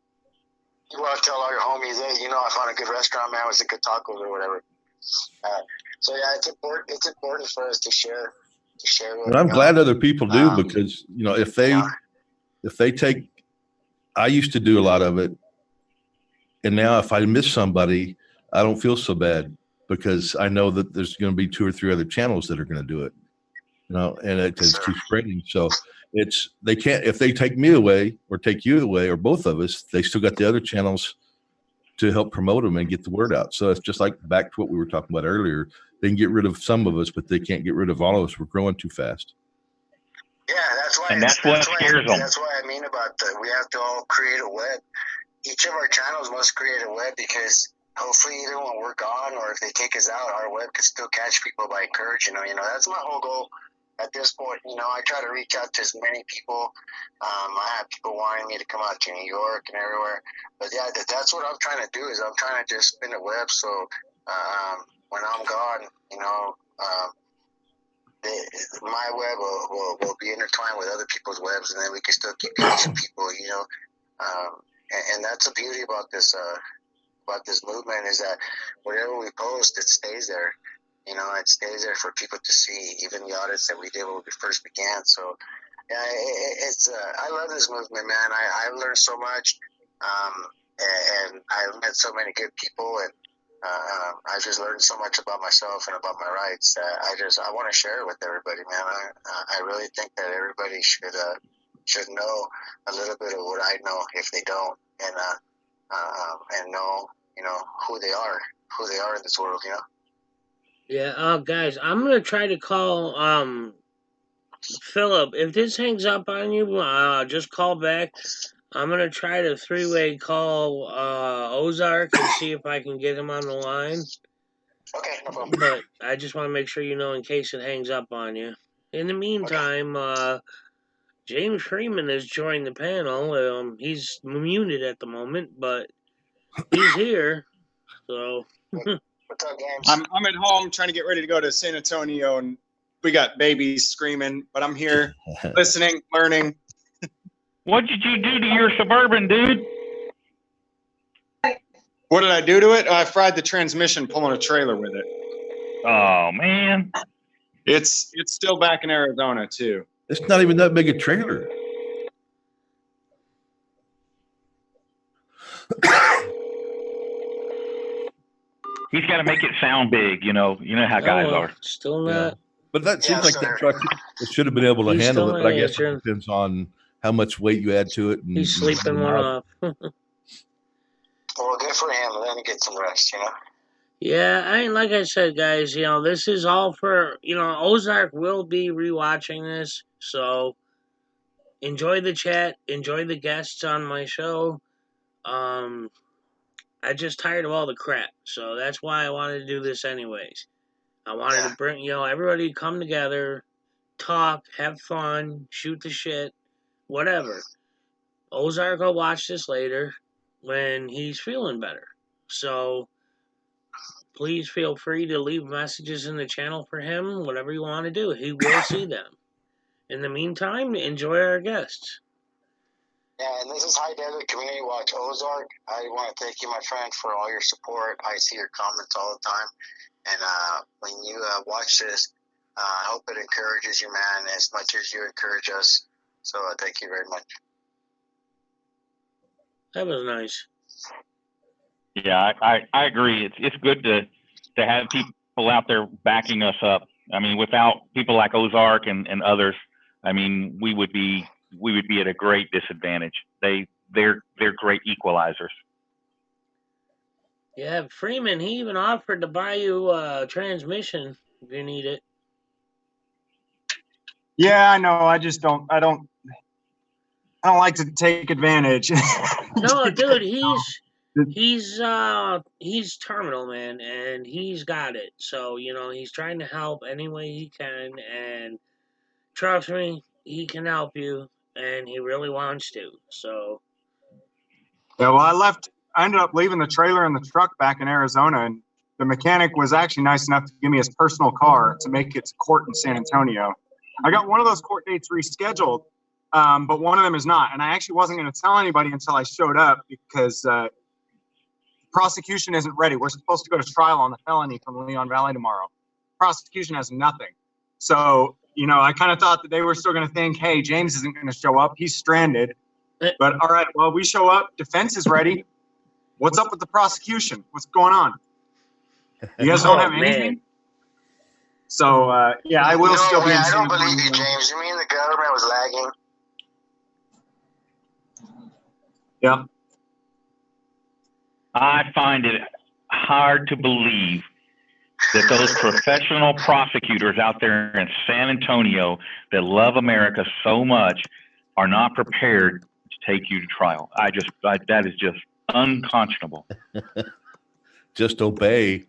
you want to tell all your homies, hey, you know, I found a good restaurant, man, with some good tacos or whatever. So yeah, it's important for us to share. And I'm glad other people do, because, you know, if they take, I used to do a lot of it, and now if I miss somebody, I don't feel so bad, because I know that there's going to be 2 or 3 other channels that are going to do it, you know, and it keeps spreading. So they can't, if they take me away or take you away or both of us, they still got the other channels to help promote them and get the word out. So it's just like back to what we were talking about earlier. They can get rid of some of us, but they can't get rid of all of us. We're growing too fast. Yeah, that's why. And that's what scares them. That's why I mean about we have to all create a web. Each of our channels must create a web, because hopefully either when we're gone or if they take us out, our web can still catch people by encouraging them. You know, that's my whole goal at this point. You know, I try to reach out to as many people. I have people wanting me to come out to New York and everywhere. But yeah, that's what I'm trying to do, is I'm trying to just spin a web, so when I'm gone, you know, my web will be intertwined with other people's webs, and then we can still keep catching people, you know. And that's the beauty about this movement, is that whatever we post, it stays there. You know, it stays there for people to see, even the audits that we did when we first began. So yeah, I love this movement, man. I've learned so much, and I've met so many good people, and I just learned so much about myself and about my rights. I want to share it with everybody, man. I really think that everybody should know a little bit of what I know, if they don't, and know, you know, who they are in this world, you know. Yeah, guys, I'm gonna try to call Philip. If this hangs up on you, just call back. I'm gonna try to 3-way call Ozark and see if I can get him on the line. Okay, no problem. But I just want to make sure you know in case it hangs up on you. In the meantime, James Freeman has joined the panel. He's muted at the moment, but he's here. So what's up, James? I'm at home trying to get ready to go to San Antonio, and we got babies screaming, but I'm here listening, learning. What did you do to your Suburban, dude? What did I do to it? I fried the transmission pulling a trailer with it. Oh, man. It's still back in Arizona, too. It's not even that big a trailer. He's got to make it sound big, you know how guys are. Still not. Yeah. But that seems like sir. that truck should have been able to He's handle still it. But I not guess it answering. depends on how much weight you add to it. And, He's sleeping one off. Well, good for him. Let him get some rest, Yeah, like I said, guys, this is all for, Ozark will be rewatching this, so enjoy the chat, enjoy the guests on my show. I just tired of all the crap, so that's why I wanted to do this anyways. I wanted to bring, everybody come together, talk, have fun, shoot the shit, whatever. Ozark will watch this later when he's feeling better. So please feel free to leave messages in the channel for him, whatever you want to do. He will see them. In the meantime, enjoy our guests. Yeah, and this is High Desert Community Watch Ozark. I want to thank you, my friend, for all your support. I see your comments all the time. And when you watch this, I hope it encourages you, man, as much as you encourage us. So thank you very much. That was nice. Yeah, I agree. It's good to have people out there backing us up. I mean, without people like Ozark and others, I mean, we would be at a great disadvantage. They're great equalizers. Yeah, Freeman, he even offered to buy you a transmission if you need it. Yeah, I know. I just don't. I don't like to take advantage. No, dude, he's terminal, man, and he's got it. So, he's trying to help any way he can, and trust me, he can help you, and he really wants to. So Yeah, well, I ended up leaving the trailer and the truck back in Arizona, and the mechanic was actually nice enough to give me his personal car to make it to court in San Antonio. I got one of those court dates rescheduled, but one of them is not. And I actually wasn't going to tell anybody until I showed up because prosecution isn't ready. We're supposed to go to trial on the felony from Leon Valley tomorrow. Prosecution has nothing. So, I kind of thought that they were still going to think, hey, James isn't going to show up. He's stranded. But all right, well, we show up. Defense is ready. What's up with the prosecution? What's going on? You guys don't have anything? Man. So, yeah, I will still be in I San don't believe you, Antonio. James. You mean the government was lagging? Yeah. I find it hard to believe that those professional prosecutors out there in San Antonio that love America so much are not prepared to take you to trial. That is just unconscionable. Just obey.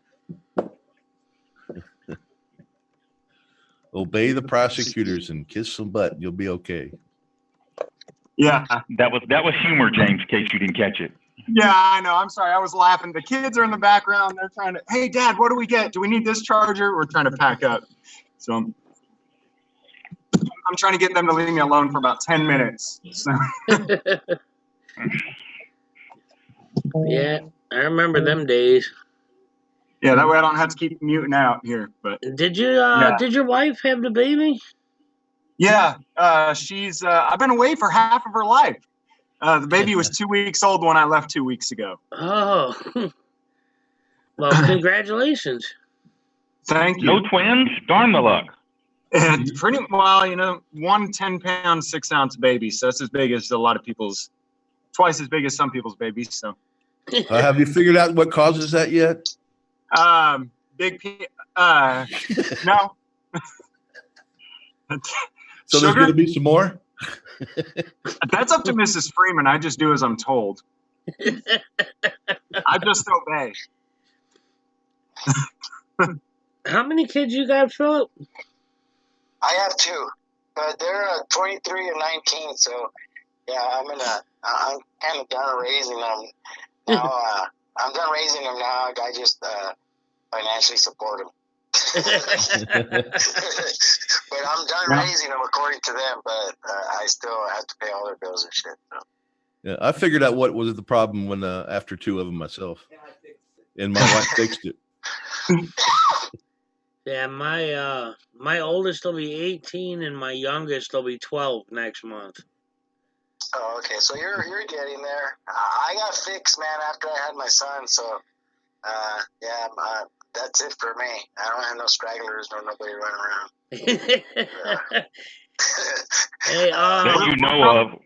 Obey the prosecutors and kiss some butt. You'll be okay. Yeah. That was humor, James, in case you didn't catch it. Yeah, I know. I'm sorry. I was laughing. The kids are in the background. They're trying to, hey, Dad, what do we get? Do we need this charger? We're trying to pack up. So I'm trying to get them to leave me alone for about 10 minutes. So. Yeah, I remember them days. Yeah, that way I don't have to keep muting out here. But did your wife have the baby? Yeah, she's. I've been away for half of her life. The baby was 2 weeks old when I left 2 weeks ago. Oh, well, congratulations. Thank you. No twins? Darn the luck. And pretty well, one 10-pound, 6-ounce baby. So that's as big as a lot of people's, twice as big as some people's babies. So, have you figured out what causes that yet? Big P. No. So there's going to be some more? That's up to Mrs. Freeman. I just do as I'm told. I just obey. How many kids you got, Philip? I have 2, but they're 23 and 19. So, yeah, I'm kind of done raising them now. I'm done raising them now. I just financially support them. But I'm done raising them according to them. But I still have to pay all their bills and shit. So. Yeah, I figured out what was the problem when after 2 of them myself, and my wife fixed it. Yeah, my oldest will be 18 and my youngest will be 12 next month. Oh, okay. So you're getting there. I got fixed, man, after I had my son. So Yeah, that's it for me. I don't have no stragglers or nobody running around. Hey, That you know of.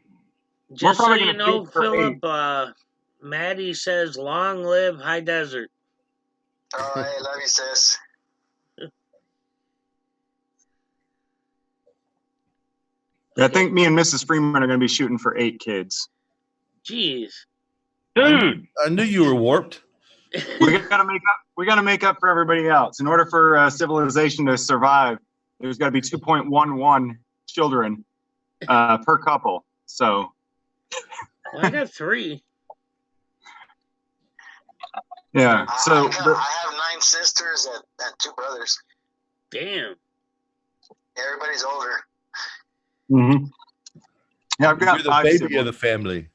just so probably you gonna know, shoot for Philip, Maddie says, long live High Desert. Oh, hey, love you, sis. I think me and Mrs. Freeman are going to be shooting for 8 kids. Jeez. Dude. I knew you were warped. We got to make up. We got to make up for everybody else. In order for civilization to survive, there's got to be 2.11 children per couple. So. Well, I got 3. Yeah. So I have 9 sisters and 2 brothers. Damn. Everybody's older. Mm-hmm. Yeah, I've got You're the 5 baby siblings. of the family.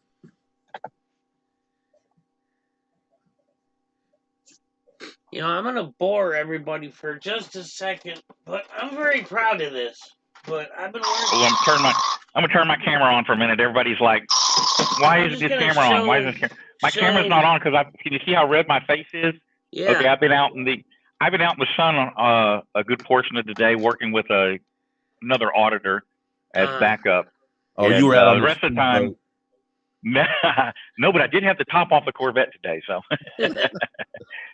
You know, I'm going to bore everybody for just a second, but I'm very proud of this. But I've been working. Well, I'm gonna turn my camera on for a minute. Everybody's like, "Why is this camera on? Why is this camera?" My camera's not on because can you see how red my face is? Yeah. Okay, I've been out in the sun a good portion of the day working with another auditor as backup. Oh, and, you were out on the rest of the time. No, but I did have the top off the Corvette today, so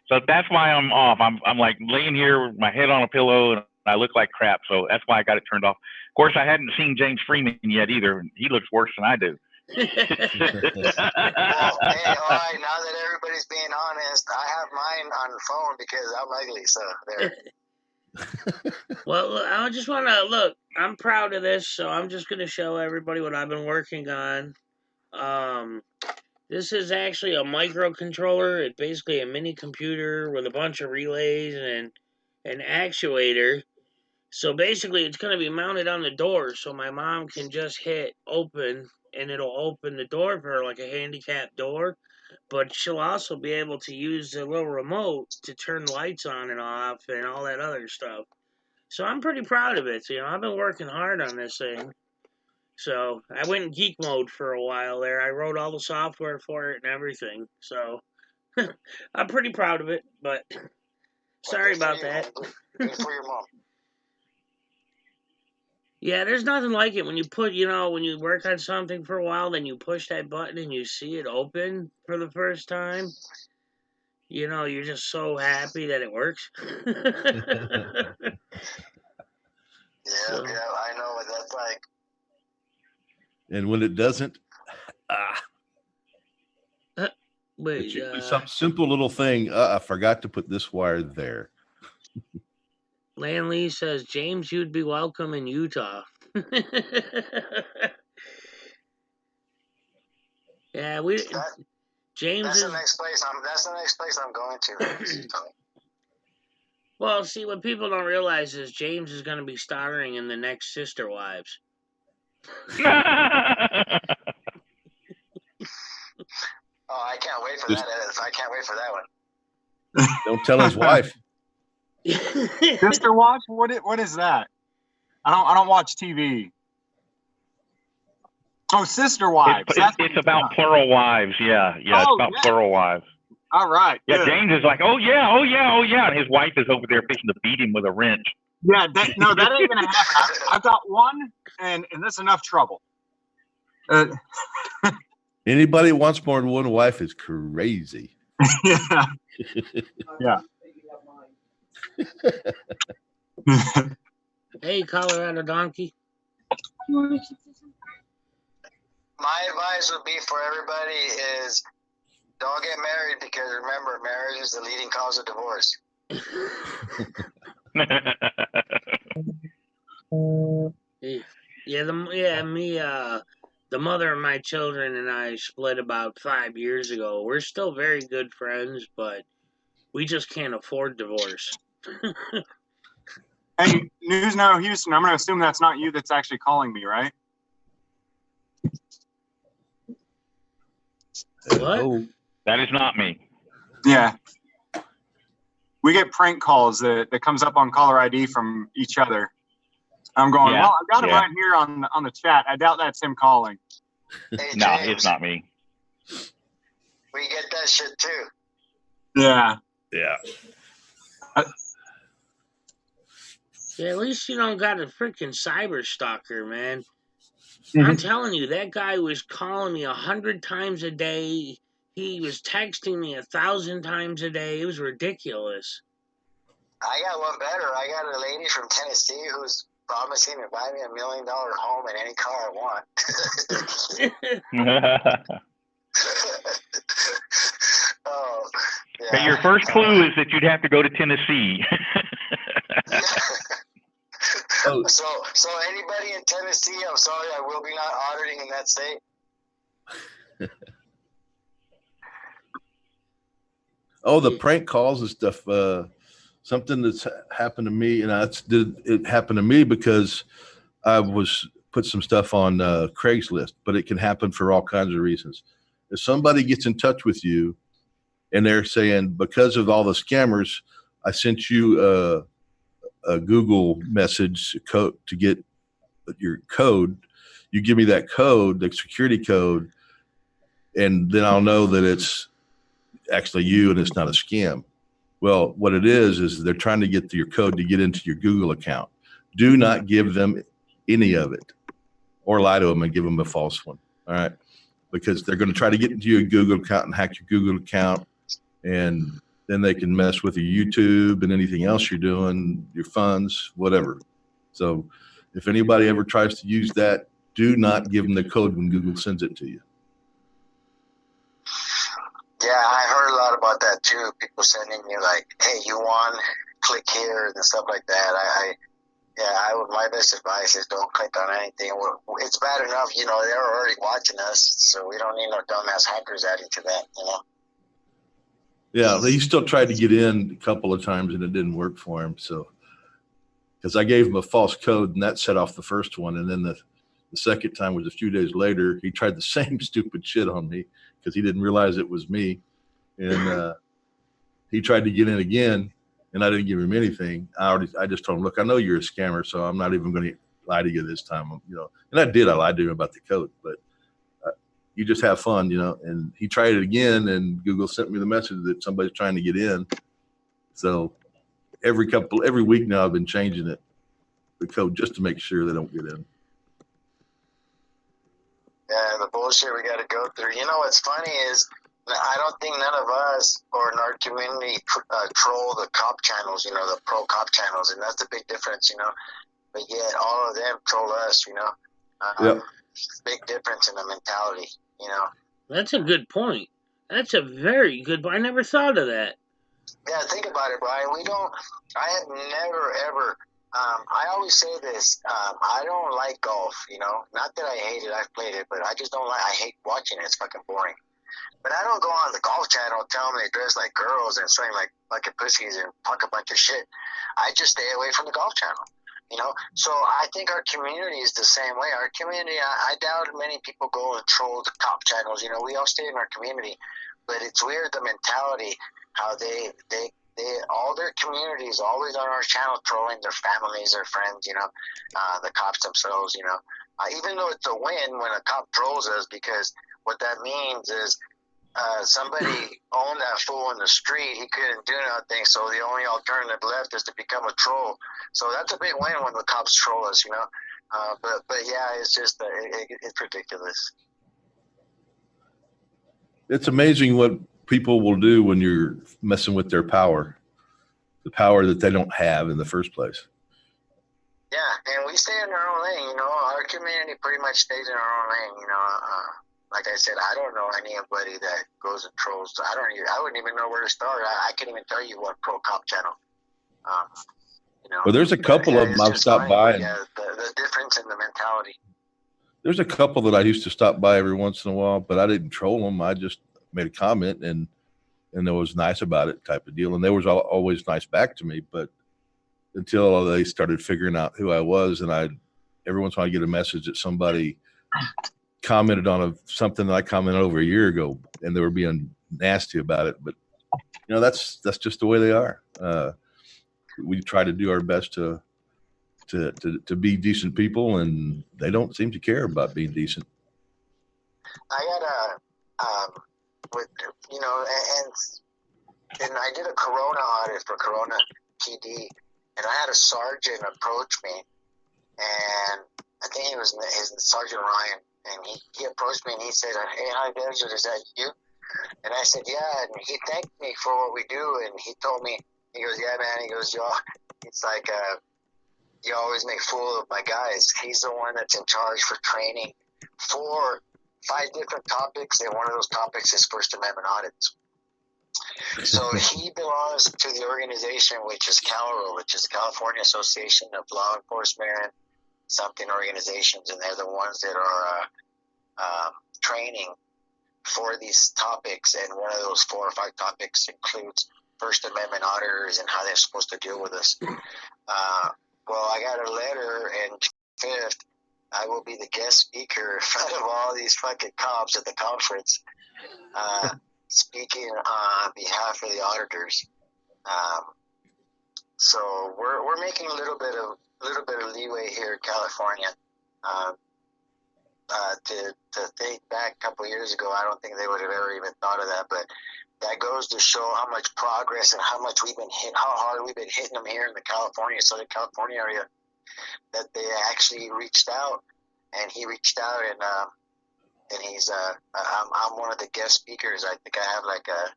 so that's why I'm off. I'm like laying here with my head on a pillow and I look like crap, so that's why I got it turned off. Of course, I hadn't seen James Freeman yet either. He looks worse than I do. Well, hey, all right. Now that everybody's being honest, I have mine on the phone because I'm ugly. So there. Well, I just want to look. I'm proud of this, so I'm just going to show everybody what I've been working on. This is actually a microcontroller. It's basically a mini computer with a bunch of relays and an actuator. So basically, it's going to be mounted on the door, so my mom can just hit open, and it'll open the door for her like a handicapped door. But she'll also be able to use the little remote to turn lights on and off and all that other stuff. So I'm pretty proud of it. So, you know, I've been working hard on this thing. So I went in geek mode for a while there. I wrote all the software for it and everything. So I'm pretty proud of it, but sorry about that. Good for your mom. Yeah, there's nothing like it when you put, you know, when you work on something for a while, then you push that button and you see it open for the first time. You know, you're just so happy that it works. Yeah, I know what that's like. And when it doesn't, Wait, some simple little thing. I forgot to put this wire there. Lan Lee says, James, you'd be welcome in Utah. Yeah, James that's is the next place I'm going to. Well, see, what people don't realize is James is going to be starring in the next Sister Wives. Oh, I can't wait for that. I can't wait for that one. Don't tell his wife. Sister Watch? What is that? I don't watch TV. Oh, Sister Wives. It's about plural wives. Yeah. It's about plural wives. All right. Yeah, good. James is like, oh yeah. And his wife is over there fixing to beat him with a wrench. Yeah, that ain't gonna happen. I've got one, and that's enough trouble. Anybody who wants more than one wife is crazy. Yeah. Yeah. Hey, Colorado Donkey. My advice would be for everybody is don't get married because remember, marriage is the leading cause of divorce. The mother of my children and I split about 5 years ago. We're still very good friends, but we just can't afford divorce. Hey, News Now Houston, I'm going to assume that's not you that's actually calling me, right? What? Oh. That is not me. Yeah. We get prank calls that comes up on caller ID from each other. I'm going, well, I've got him right here on the chat. I doubt that's him calling. Hey, No, James, it's not me. we get that shit too. Yeah. Yeah. Yeah, at least you don't got a freaking cyber stalker, man. Mhm. I'm telling you, that guy was calling me 100 times a day. He was texting me 1,000 times a day. It was ridiculous. I got one better. I got a lady from Tennessee who's promising to buy me $1 million home in any car I want. Oh, yeah. But your first clue is that you'd have to go to Tennessee. Oh. So anybody in Tennessee, I'm sorry, I will be not auditing in that state. Oh, the prank calls and stuff. Something that's happened to me, and it happened to me because I put some stuff on Craigslist, but it can happen for all kinds of reasons. If somebody gets in touch with you and they're saying, because of all the scammers, I sent you a Google message code to get your code. You give me that code, the security code, and then I'll know that it's actually you and it's not a scam. Well, what it is they're trying to get your code to get into your Google account. Do not give them any of it or lie to them and give them a false one. All right. Because they're going to try to get into your Google account and hack your Google account. And then they can mess with your YouTube and anything else you're doing, your funds, whatever. So if anybody ever tries to use that, do not give them the code when Google sends it to you. Yeah, I heard a lot about that too. People sending you like, "Hey, you won. Click here," and stuff like that. My best advice is don't click on anything. It's bad enough, they're already watching us, so we don't need no dumbass hackers adding to that, Yeah, he still tried to get in a couple of times and it didn't work for him. So, because I gave him a false code and that set off the first one, and then the second time was a few days later. He tried the same stupid shit on me because he didn't realize it was me, and he tried to get in again, and I didn't give him anything. I just told him, look, I know you're a scammer, so I'm not even going to lie to you this time, And I did. I lied to him about the code, but you just have fun, And he tried it again, and Google sent me the message that somebody's trying to get in. So every week now, I've been changing the code just to make sure they don't get in. Yeah, the bullshit we got to go through. What's funny is I don't think none of us or in our community troll the cop channels, the pro cop channels, and that's the big difference, But yet all of them troll us, Yep. Big difference in the mentality, That's a good point. That's a very good point. I never thought of that. Yeah, think about it, Brian. I have never, ever, I always say this, I don't like golf, Not that I hate it, I've played it, but I just don't I hate watching it. It's fucking boring. But I don't go on the golf channel and tell them they dress like girls and swing like fucking pussies and talk a bunch of shit. I just stay away from the golf channel, So I think our community is the same way. Our community, I doubt many people go and troll the cop channels. We all stay in our community. But it's weird, the mentality, how they all their communities always on our channel trolling their families, their friends, the cops themselves, even though it's a win when a cop trolls us, because what that means is somebody owned that fool in the street. He couldn't do nothing, so the only alternative left is to become a troll. So that's a big win when the cops troll us, But yeah, it's just it's ridiculous. It's amazing what people will do when you're messing with their power, the power that they don't have in the first place. Yeah, and we stay in our own lane, Our community pretty much stays in our own lane, Like I said, I don't know anybody that goes and trolls. I wouldn't even know where to start. I can't even tell you what pro cop channel. Well, there's a couple of them I've stopped by. Yeah, the difference in the mentality. There's a couple that I used to stop by every once in a while, but I didn't troll them. I just made a comment and it was nice about it, type of deal. And they was always nice back to me. But until they started figuring out who I was, and every once in a while I get a message that somebody commented on something that I commented over a year ago, and they were being nasty about it. But that's just the way they are. We try to do our best to be decent people, and they don't seem to care about being decent. I got with and and I did a Corona audit for Corona PD, and I had a sergeant approach me, and I think it was Sergeant Ryan, and he approached me and he said, "Hey, hi, Desert, is that you?" And I said, "Yeah," and he thanked me for what we do, and he told me, he goes, "Yeah, man," he goes, "Yo, it's like you always make fool of my guys." He's the one that's in charge for training for 5 different topics, and one of those topics is First Amendment audits. So he belongs to the organization, which is CALRO, which is California Association of Law Enforcement something organizations, and they're the ones that are training for these topics. And one of those 4 or 5 topics includes First Amendment auditors and how they're supposed to deal with us. Well, I got a letter, and 5th, I will be the guest speaker in front of all these fucking cops at the conference, speaking on behalf of the auditors. So we're making a little bit of leeway here in California. To think back a couple of years ago, I don't think they would have ever even thought of that. But that goes to show how much progress and how much we've been how hard we've been hitting them here in the Southern California area. That they actually reached out, and he reached out, and he's I'm one of the guest speakers. I think I have like a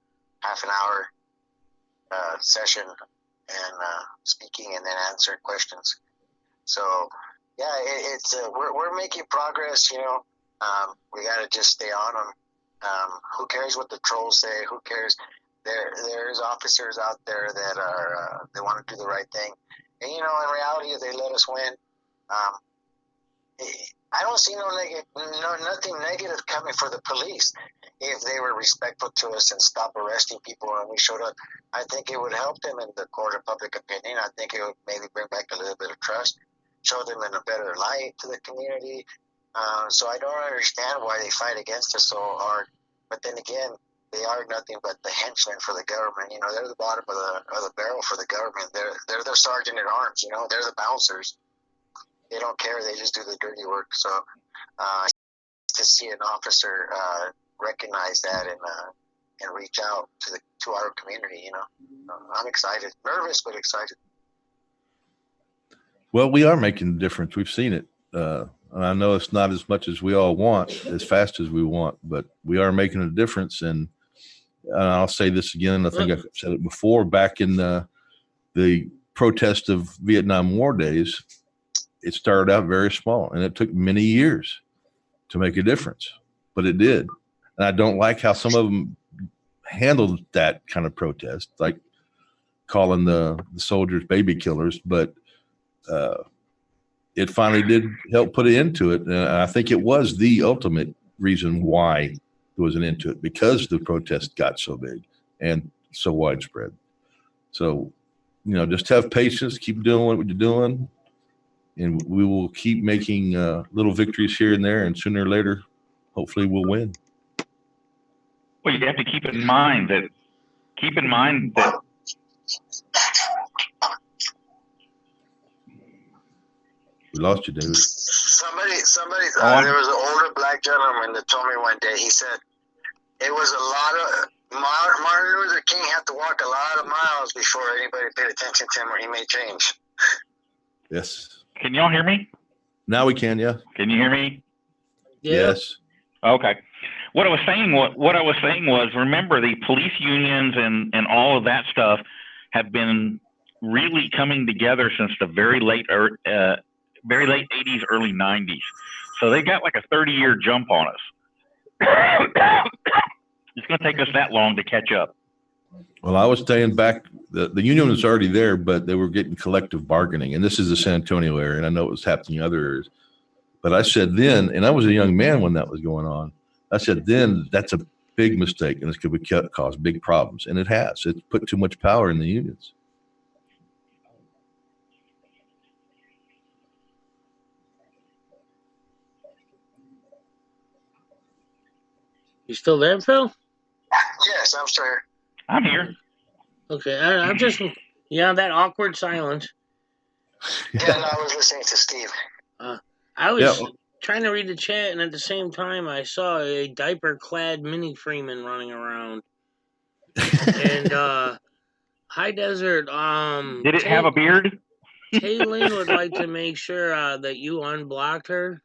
half an hour session and speaking and then answering questions. So yeah, it's we're making progress. You know, we got to just stay on them. Who cares what the trolls say? Who cares? There's officers out there that are they want to do the right thing, and you know, in reality, if they let us win, I don't see nothing negative coming for the police if they were respectful to us and stop arresting people when we showed up. I think it would help them in the court of public opinion. I think it would maybe bring back a little bit of trust, show them in a better light to the community. So I don't understand why they fight against us so hard. But then again, they are nothing but the henchmen for the government. You know, they're the bottom of the barrel for the government. They're the sergeant at arms. You know, they're the bouncers. They don't care. They just do the dirty work. So to see an officer recognize that and reach out to our community, you know, I'm excited, nervous but excited. Well, we are making a difference. We've seen it. And I know it's not as much as we all want, as fast as we want, but we are making a difference. And I'll say this again. I think I've said it before. Back in the protest of Vietnam War days, it started out very small, and it took many years to make a difference, but it did. And I don't like how some of them handled that kind of protest, like calling the soldiers baby killers, but it finally did help put an end to it. And I think it was the ultimate reason why there was an end to it, because the protest got so big and so widespread. So, you know, just have patience, keep doing what you're doing, and we will keep making little victories here and there, and sooner or later, hopefully we'll win. Well, you have to keep in mind that we lost you, David. Somebody there was an older black gentleman that told me one day, he said it was a lot of Martin Luther King had to walk a lot of miles before anybody paid attention to him or he made change. Yes. Can y'all hear me? Now we can, yeah. Can you hear me? Yeah. Yes. Okay. What I was saying was, remember, the police unions and all of that stuff have been really coming together since the very late 80s, early 90s. So they got like a 30-year jump on us. It's going to take us that long to catch up. Well, I was staying back. The union was already there, but they were getting collective bargaining. And this is the San Antonio area, and I know it was happening in other areas. But I said then, and I was a young man when that was going on, I said then that's a big mistake, and it's going to cause big problems. And it has. It's put too much power in the unions. You still there, Phil? Yes, I'm sure. I'm here. Okay, I'm just, that awkward silence. Yeah, no, I was listening to Steve. I was trying to read the chat, and at the same time, I saw a diaper-clad Mini Freeman running around. And High Desert, Did it have a beard? Taylin would like to make sure that you unblocked her.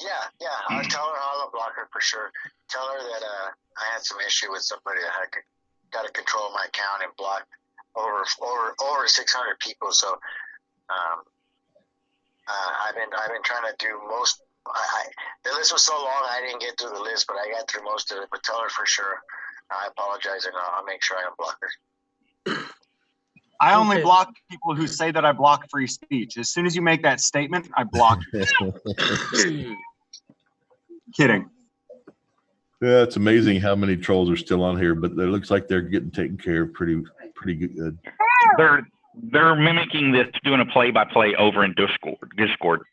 Yeah. I'll tell her I'll unblock her for sure. Tell her that I had some issue with somebody that had got to control my account and blocked over 600 people. So I've been trying to do most. The list was so long I didn't get through the list, but I got through most of it. But tell her for sure. I apologize, and I'll make sure I unblock her. I only block people who say that I block free speech. As soon as you make that statement, I block you. Kidding. Yeah, it's amazing how many trolls are still on here, but it looks like they're getting taken care of pretty good. They're mimicking this, doing a play-by-play over in Discord.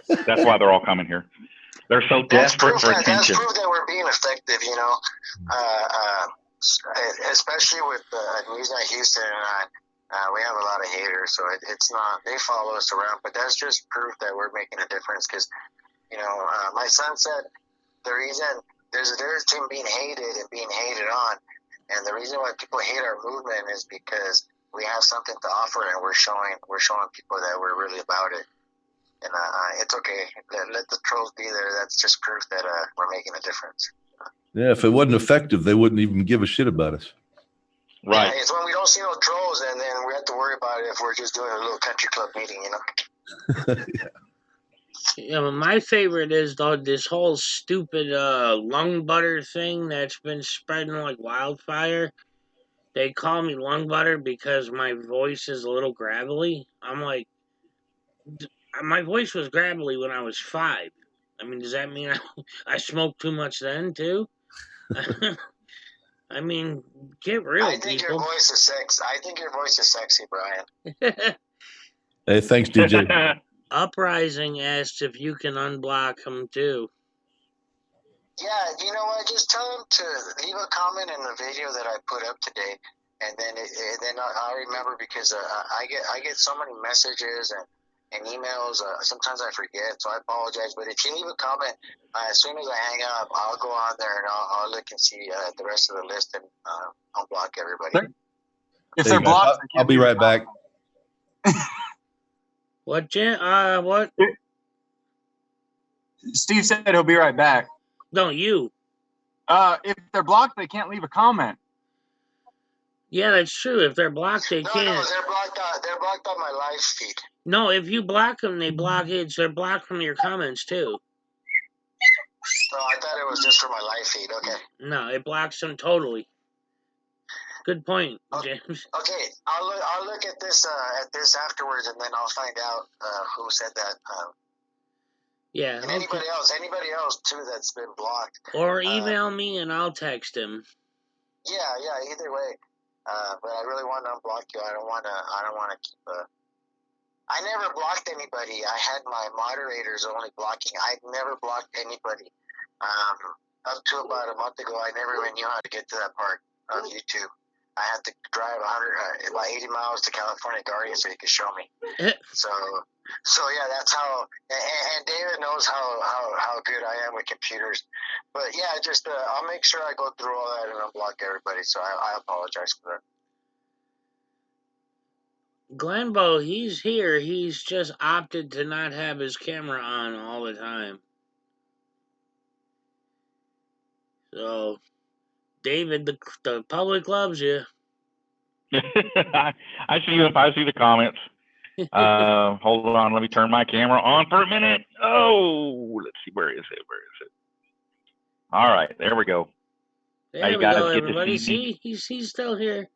That's why they're all coming here. They're so desperate for attention. That's proof that we're being effective, you know. Especially with Newsnight Houston and we have a lot of haters, so it's not. They follow us around, but that's just proof that we're making a difference. Because you know, my son said the reason there's a difference between being hated and being hated on, and the reason why people hate our movement is because we have something to offer, and we're showing people that we're really about it. And it's okay. Let the trolls be there. That's just proof that we're making a difference. Yeah, if it wasn't effective, they wouldn't even give a shit about us. Right. Yeah, it's when we don't see no trolls, and then we have to worry about it if we're just doing a little country club meeting, you know. Yeah, but my favorite is this whole stupid lung butter thing that's been spreading like wildfire. They call me lung butter because my voice is a little gravelly. I'm like, my voice was gravelly when I was 5. I mean, does that mean I smoked too much then too? I mean, get real, I think people. your voice is sexy. I think your voice is sexy, Brian. Hey, thanks, DJ. Uprising asked if you can unblock him too. Yeah, you know what? Just tell him to leave a comment in the video that I put up today, and then I'll remember because I get so many messages and emails. Sometimes I forget, so I apologize. But if you leave a comment, as soon as I hang up, I'll go on there and I'll look and see the rest of the list and unblock everybody. If they're blocked, I'll be right back. What, Jen? What? Steve said he'll be right back. No, you. If they're blocked, they can't leave a comment. Yeah, that's true. If they're blocked, they can't. No, they're blocked on my live feed. No, if you block them, they block it. They're blocked from your comments too. Oh, I thought it was just for my live feed. Okay. No, it blocks them totally. Good point, James. Okay, I'll look at this afterwards, and then I'll find out who said that. Yeah. And anybody else too that's been blocked. Or email me and I'll text him. Yeah, either way. But I really want to unblock you. I don't want to keep. I never blocked anybody. I had my moderators only blocking. I've never blocked anybody. Up to about a month ago, I never even knew how to get to that part of YouTube. I had to drive about 80 miles to California Guardian so he could show me. So yeah, that's how. And David knows how good I am with computers. But yeah, just I'll make sure I go through all that and unblock everybody. So I apologize for that. Glenbo, he's here. He's just opted to not have his camera on all the time. So, David, the public loves you. I see the comments. Hold on, let me turn my camera on for a minute. Oh, let's see, where is it? All right, there we go. There we go, everybody. See, he's still here.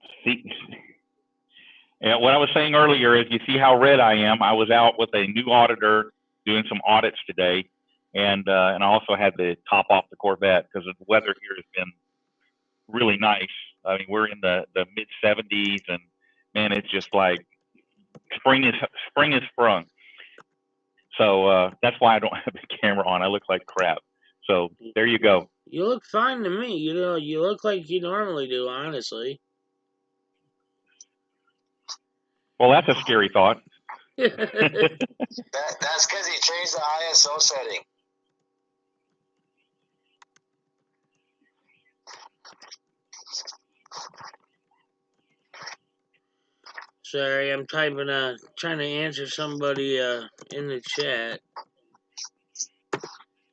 Yeah, what I was saying earlier is, you see how red I am. I was out with a new auditor doing some audits today, and I also had to top off the Corvette because the weather here has been really nice. I mean, we're in the mid 70s, and man, it's just like spring is sprung. So that's why I don't have the camera on. I look like crap. So there you go. You look fine to me. You know, you look like you normally do, honestly. Well, that's a scary thought. That's because he changed the ISO setting. Sorry, I'm trying to answer somebody in the chat.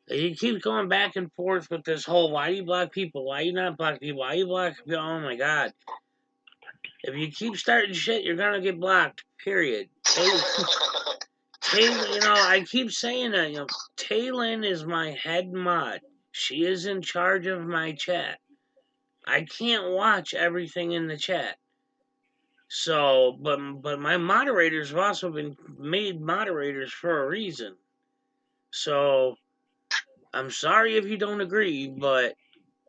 He keeps going back and forth with this whole, why do you block people? Why you not block people? Why you block people? Oh my God. If you keep starting shit, you're going to get blocked, period. I keep saying that, Taylin is my head mod. She is in charge of my chat. I can't watch everything in the chat. So, but my moderators have also been made moderators for a reason. So, I'm sorry if you don't agree, but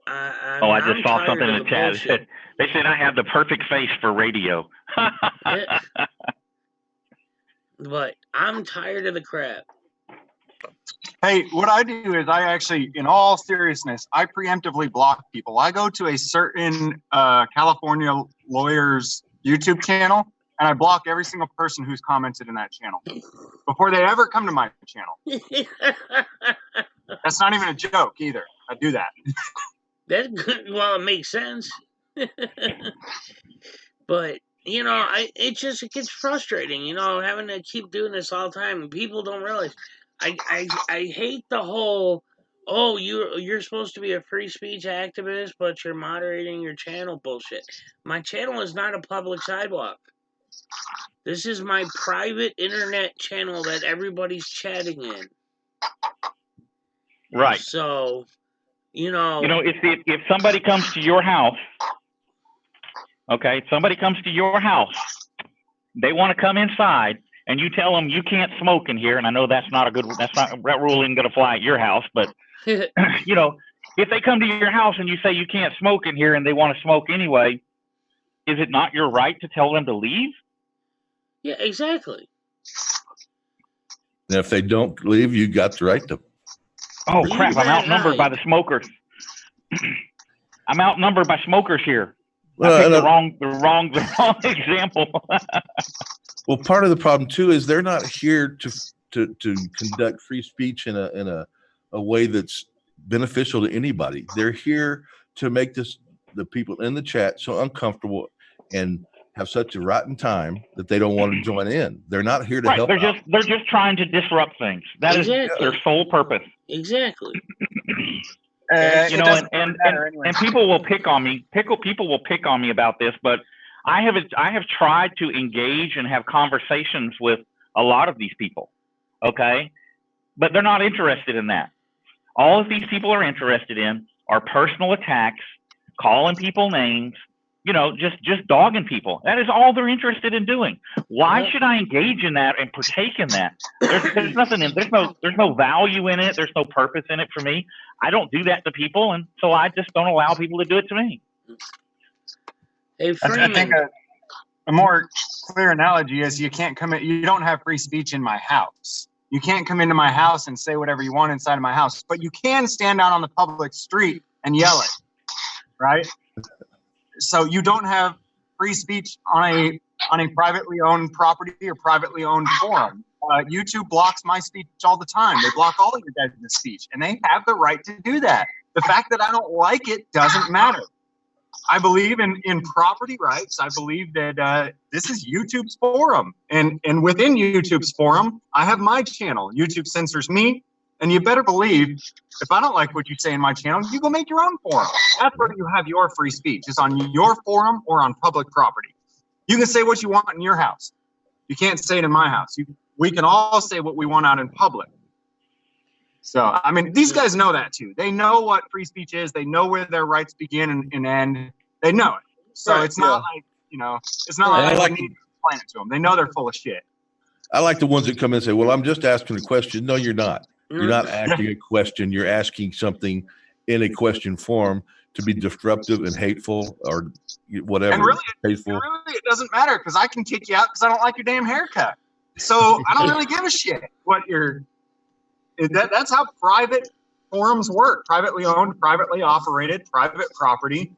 I just saw something in the chat. They said I have the perfect face for radio. Yeah. But I'm tired of the crap. Hey, what I do is I actually, in all seriousness, I preemptively block people. I go to a certain California lawyer's YouTube channel, and I block every single person who's commented in that channel before they ever come to my channel. That's not even a joke either. I do that. That's good. Well, it makes sense. But it gets frustrating, having to keep doing this all the time. And people don't realize. I hate the whole, oh, you're supposed to be a free speech activist, but you're moderating your channel bullshit. My channel is not a public sidewalk. This is my private internet channel that everybody's chatting in. Right. So, if somebody comes to your house, okay, somebody comes to your house, they want to come inside, and you tell them you can't smoke in here, and I know that rule isn't going to fly at your house, but if they come to your house and you say you can't smoke in here and they want to smoke anyway, is it not your right to tell them to leave? Yeah, exactly. And if they don't leave, you got the right to. Oh crap! I'm outnumbered by the smokers. I'm outnumbered by smokers here. I picked the wrong example. Well, part of the problem too is they're not here to conduct free speech in a way that's beneficial to anybody. They're here to make the people in the chat so uncomfortable and have such a rotten time that they don't want to join in. They're not here to help. They're just trying to disrupt things. That is their sole purpose. Exactly. And people will pick on me. People will pick on me about this, but I have tried to engage and have conversations with a lot of these people. Okay, but they're not interested in that. All of these people are interested in are personal attacks, calling people names, just dogging people. That is all they're interested in doing. Why should I engage in that and partake in that? There's nothing in, there's no value in it. There's no purpose in it for me. I don't do that to people, and so I just don't allow people to do it to me. Hey, I think a more clear analogy is you can't come in. You don't have free speech in my house. You can't come into my house and say whatever you want inside of my house, but you can stand out on the public street and yell it, right? So you don't have free speech on a privately owned property or privately owned forum. YouTube blocks my speech all the time. They block all of your guys' speech, and they have the right to do that. The fact that I don't like it doesn't matter. I believe in property rights. I believe that this is YouTube's forum, and within YouTube's forum, I have my channel. YouTube censors me, and you better believe if I don't like what you say in my channel, you go make your own forum. That's where you have your free speech. It's on your forum or on public property. You can say what you want in your house. You can't say it in my house. We can all say what we want out in public. So, I mean, these guys know that too. They know what free speech is. They know where their rights begin and end. They know it. So right, it's not like, it's not like I need to explain it to them. They know they're full of shit. I like the ones that come in and say, well, I'm just asking a question. No, you're not. You're not asking a question. You're asking something in a question form to be disruptive and hateful or whatever. And really, it doesn't matter because I can kick you out because I don't like your damn haircut. So I don't really give a shit what that's how private forums work. Privately owned, privately operated, private property.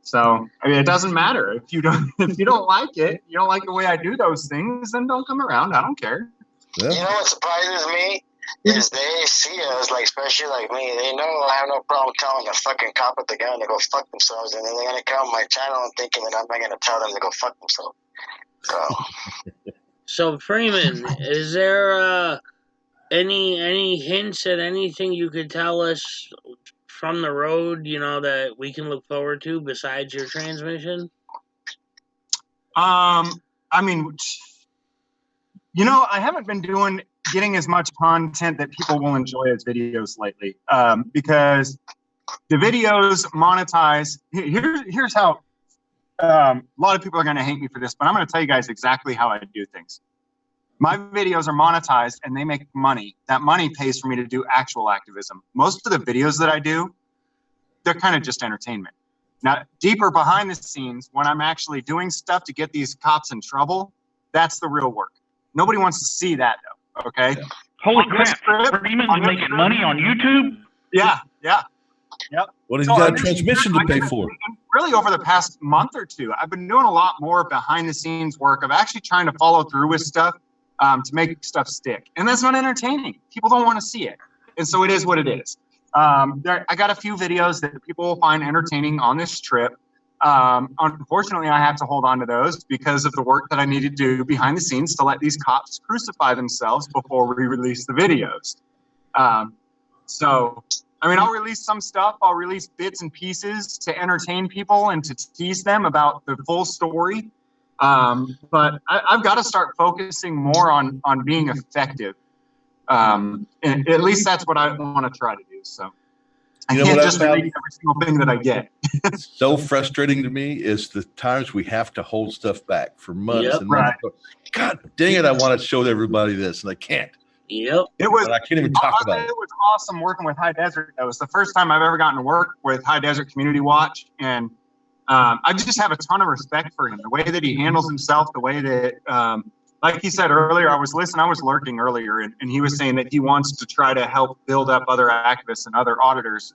So I mean, it doesn't matter if you don't like it, you don't like the way I do those things, then don't come around. I don't care. Yeah. You know what surprises me is they see us, like especially like me. They know I have no problem telling a fucking cop with the gun to go fuck themselves, and then they're gonna come on my channel and thinking that I'm not gonna tell them to go fuck themselves. So Freeman, is there any hints at anything you could tell us from the road, that we can look forward to besides your transmission? I mean, I haven't been getting as much content that people will enjoy as videos lately, because the videos monetize. Here's how. A lot of people are going to hate me for this, but I'm going to tell you guys exactly how I do things. My videos are monetized and they make money. That money pays for me to do actual activism. Most of the videos that I do, they're kind of just entertainment. Now, deeper behind the scenes, when I'm actually doing stuff to get these cops in trouble, that's the real work. Nobody wants to see that, though, okay? Holy crap, Freeman's making money on YouTube? Yeah. Yep. What has he got a transmission to pay for? Really, over the past month or two, I've been doing a lot more behind the scenes work of actually trying to follow through with stuff to make stuff stick. And that's not entertaining. People don't want to see it. And so it is what it is. I got a few videos that people will find entertaining on this trip. Unfortunately, I have to hold on to those because of the work that I need to do behind the scenes to let these cops crucify themselves before we release the videos. I'll release some stuff. I'll release bits and pieces to entertain people and to tease them about the full story. But I've got to start focusing more on being effective. And at least that's what I want to try to do. So I can't just read every single thing that I get. So frustrating to me is the times we have to hold stuff back for months and months. Right. God dang it, I want to show everybody this, and I can't. Yep. I can't even talk about it. It was awesome working with High Desert. That was the first time I've ever gotten to work with High Desert Community Watch. And I just have a ton of respect for him. The way that he handles himself, the way that, like he said earlier, I was lurking earlier, and he was saying that he wants to try to help build up other activists and other auditors.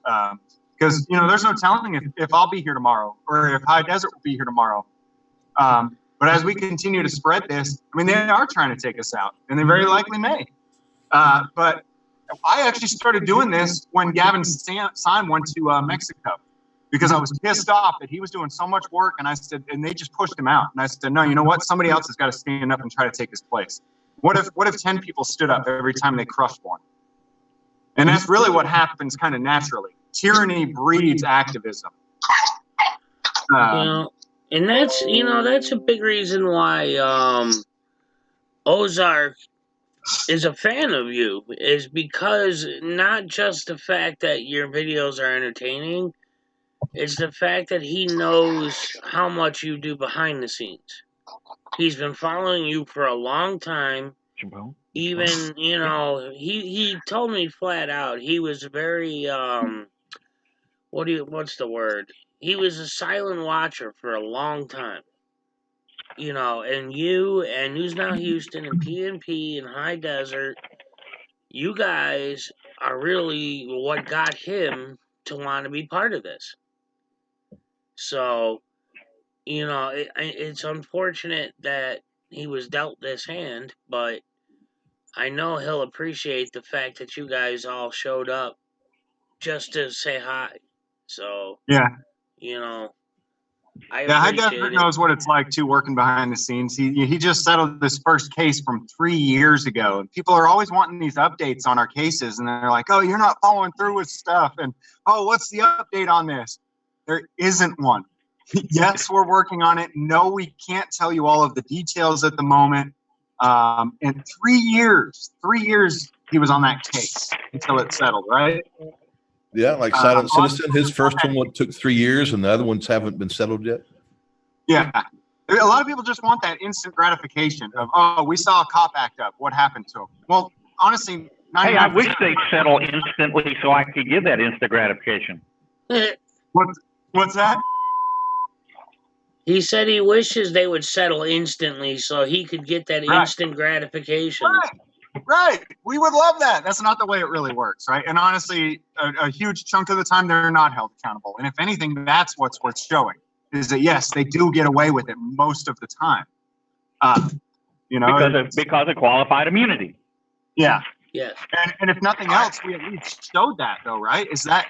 Because, there's no telling if I'll be here tomorrow or if High Desert will be here tomorrow. But as we continue to spread this, they are trying to take us out, and they very likely may. But I actually started doing this when Gavin Syme went to Mexico, because I was pissed off that he was doing so much work, and and they just pushed him out. And I said, no, you know what? Somebody else has got to stand up and try to take his place. What if 10 people stood up every time they crushed one? And that's really what happens kind of naturally. Tyranny breeds activism. And that's a big reason why Ozark is a fan of you, is because not just the fact that your videos are entertaining, it's the fact that he knows how much you do behind the scenes. He's been following you for a long time. Even, he told me flat out, he was very, what's the word? He was a silent watcher for a long time. And you and News Now Houston and PnP and High Desert, you guys are really what got him to want to be part of this. So, it's unfortunate that he was dealt this hand, but I know he'll appreciate the fact that you guys all showed up just to say hi. So, yeah. High Desert knows what it's like too, working behind the scenes. He just settled this first case from 3 years ago, and people are always wanting these updates on our cases, and they're like, "Oh, you're not following through with stuff," and "Oh, what's the update on this?" There isn't one. Yes, we're working on it. No, we can't tell you all of the details at the moment. In 3 years, he was on that case until it settled, right? Yeah, like Silent Citizen, his first one took 3 years, and the other ones haven't been settled yet. Yeah, a lot of people just want that instant gratification of, oh, we saw a cop act up. What happened to him? Well, honestly, hey, I wish they'd settle instantly so I could give that instant gratification. What's that? He said he wishes they would settle instantly so he could get that instant gratification. Right. We would love that. That's not the way it really works, right? And honestly, a huge chunk of the time, they're not held accountable. And if anything, that's what's worth showing, is that, yes, they do get away with it most of the time. Because of qualified immunity. Yeah. Yes. And if nothing else, we at least showed that, though, right? Is that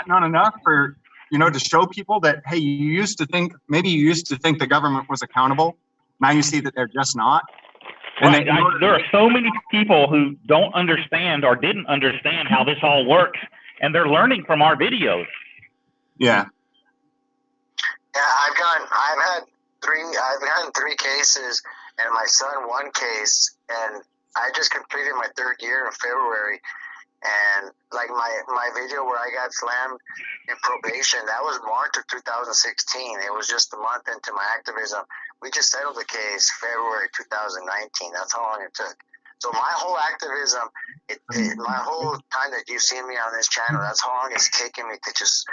not enough for, to show people that, hey, maybe you used to think the government was accountable. Now you see that they're just not. And Right. There are so many people who don't understand or didn't understand how this all works, and they're learning from our videos. Yeah. Yeah, I've had three cases, and my son one case, and I just completed my third year in February. And like my video where I got slammed in probation, that was March of 2016. It was just a month into my activism. We just settled the case February 2019. That's how long it took. So my whole activism, my whole time that you've seen me on this channel, that's how long it's taken me to just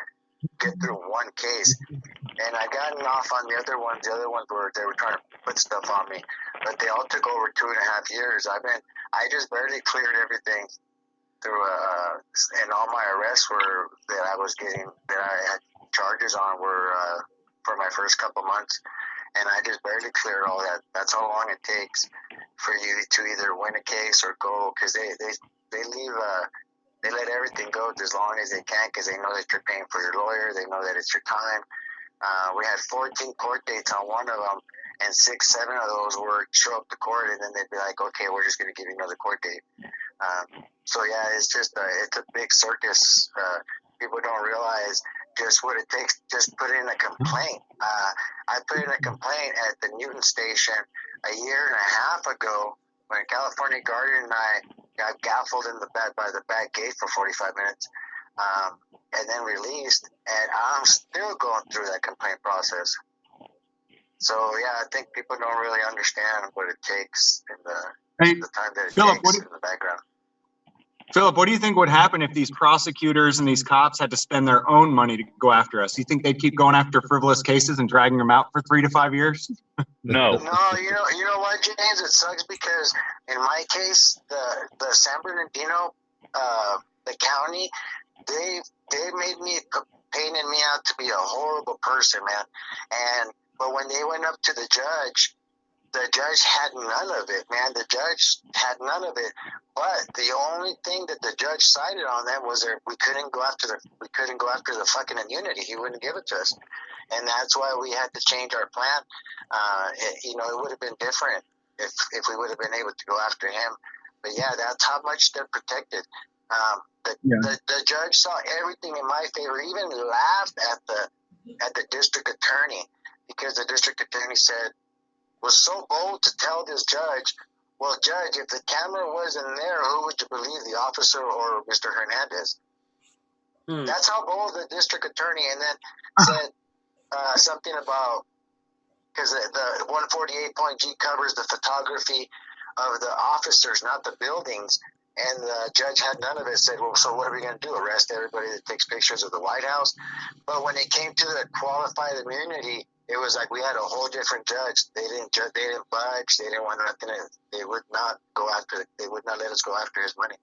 get through one case. And I gotten off on the other ones. The other ones they were trying to put stuff on me, but they all took over 2.5 years. I just barely cleared everything through and all my arrests that I had charges on were for my first couple months, and I just barely cleared all that. That's how long it takes for you to either win a case or go, because they leave they let everything go as long as they can, because they know that you're paying for your lawyer, they know that it's your time. We had 14 court dates on one of them, and 6, 7 of those were show up to court, and then they'd be like, okay, we're just going to give you another court date. So yeah, it's just it's a big circus. People don't realize just what it takes. Just put in a complaint. I put in a complaint at the Newton station a year and a half ago when California Guardian and I got gaffled in the back by the back gate for 45 minutes, and then released. And I'm still going through that complaint process. So yeah, I think people don't really understand what it takes and the time that it takes in the background. Philip, what do you think would happen if these prosecutors and these cops had to spend their own money to go after us? Do you think they'd keep going after frivolous cases and dragging them out for 3 to 5 years? No. No, you know what, James? It sucks because in my case, the San Bernardino, the county, they made me painted me out to be a horrible person, man. But when they went up to the judge had none of it, man. The judge had none of it. But the only thing that the judge cited on them was that we couldn't go after the fucking immunity. He wouldn't give it to us, and that's why we had to change our plan. It would have been different if we would have been able to go after him. But yeah, that's how much they're protected. The judge saw everything in my favor. Even laughed at the district attorney, because the district attorney was so bold to tell this judge, well, Judge, if the camera wasn't there, who would you believe, the officer or Mr. Hernandez? That's how bold the district attorney, and then said something about, because the 148.G covers the photography of the officers, not the buildings, and the judge had none of it. Said, well, so what are we going to do, arrest everybody that takes pictures of the White House? But when it came to the qualified immunity, it was like we had a whole different judge. They didn't budge. They didn't want nothing. They would not go after. They would not let us go after his money.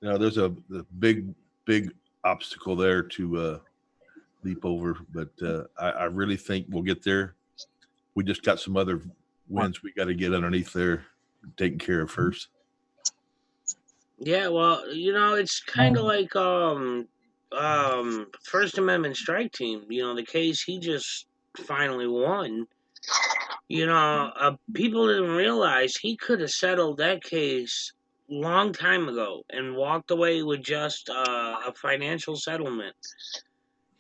There's a big obstacle there to leap over, but I really think we'll get there. We just got some other wins we got to get underneath there, taken care of first. Yeah, well, it's kind of like First Amendment strike team. The case he just finally won. People didn't realize he could have settled that case long time ago and walked away with just a financial settlement.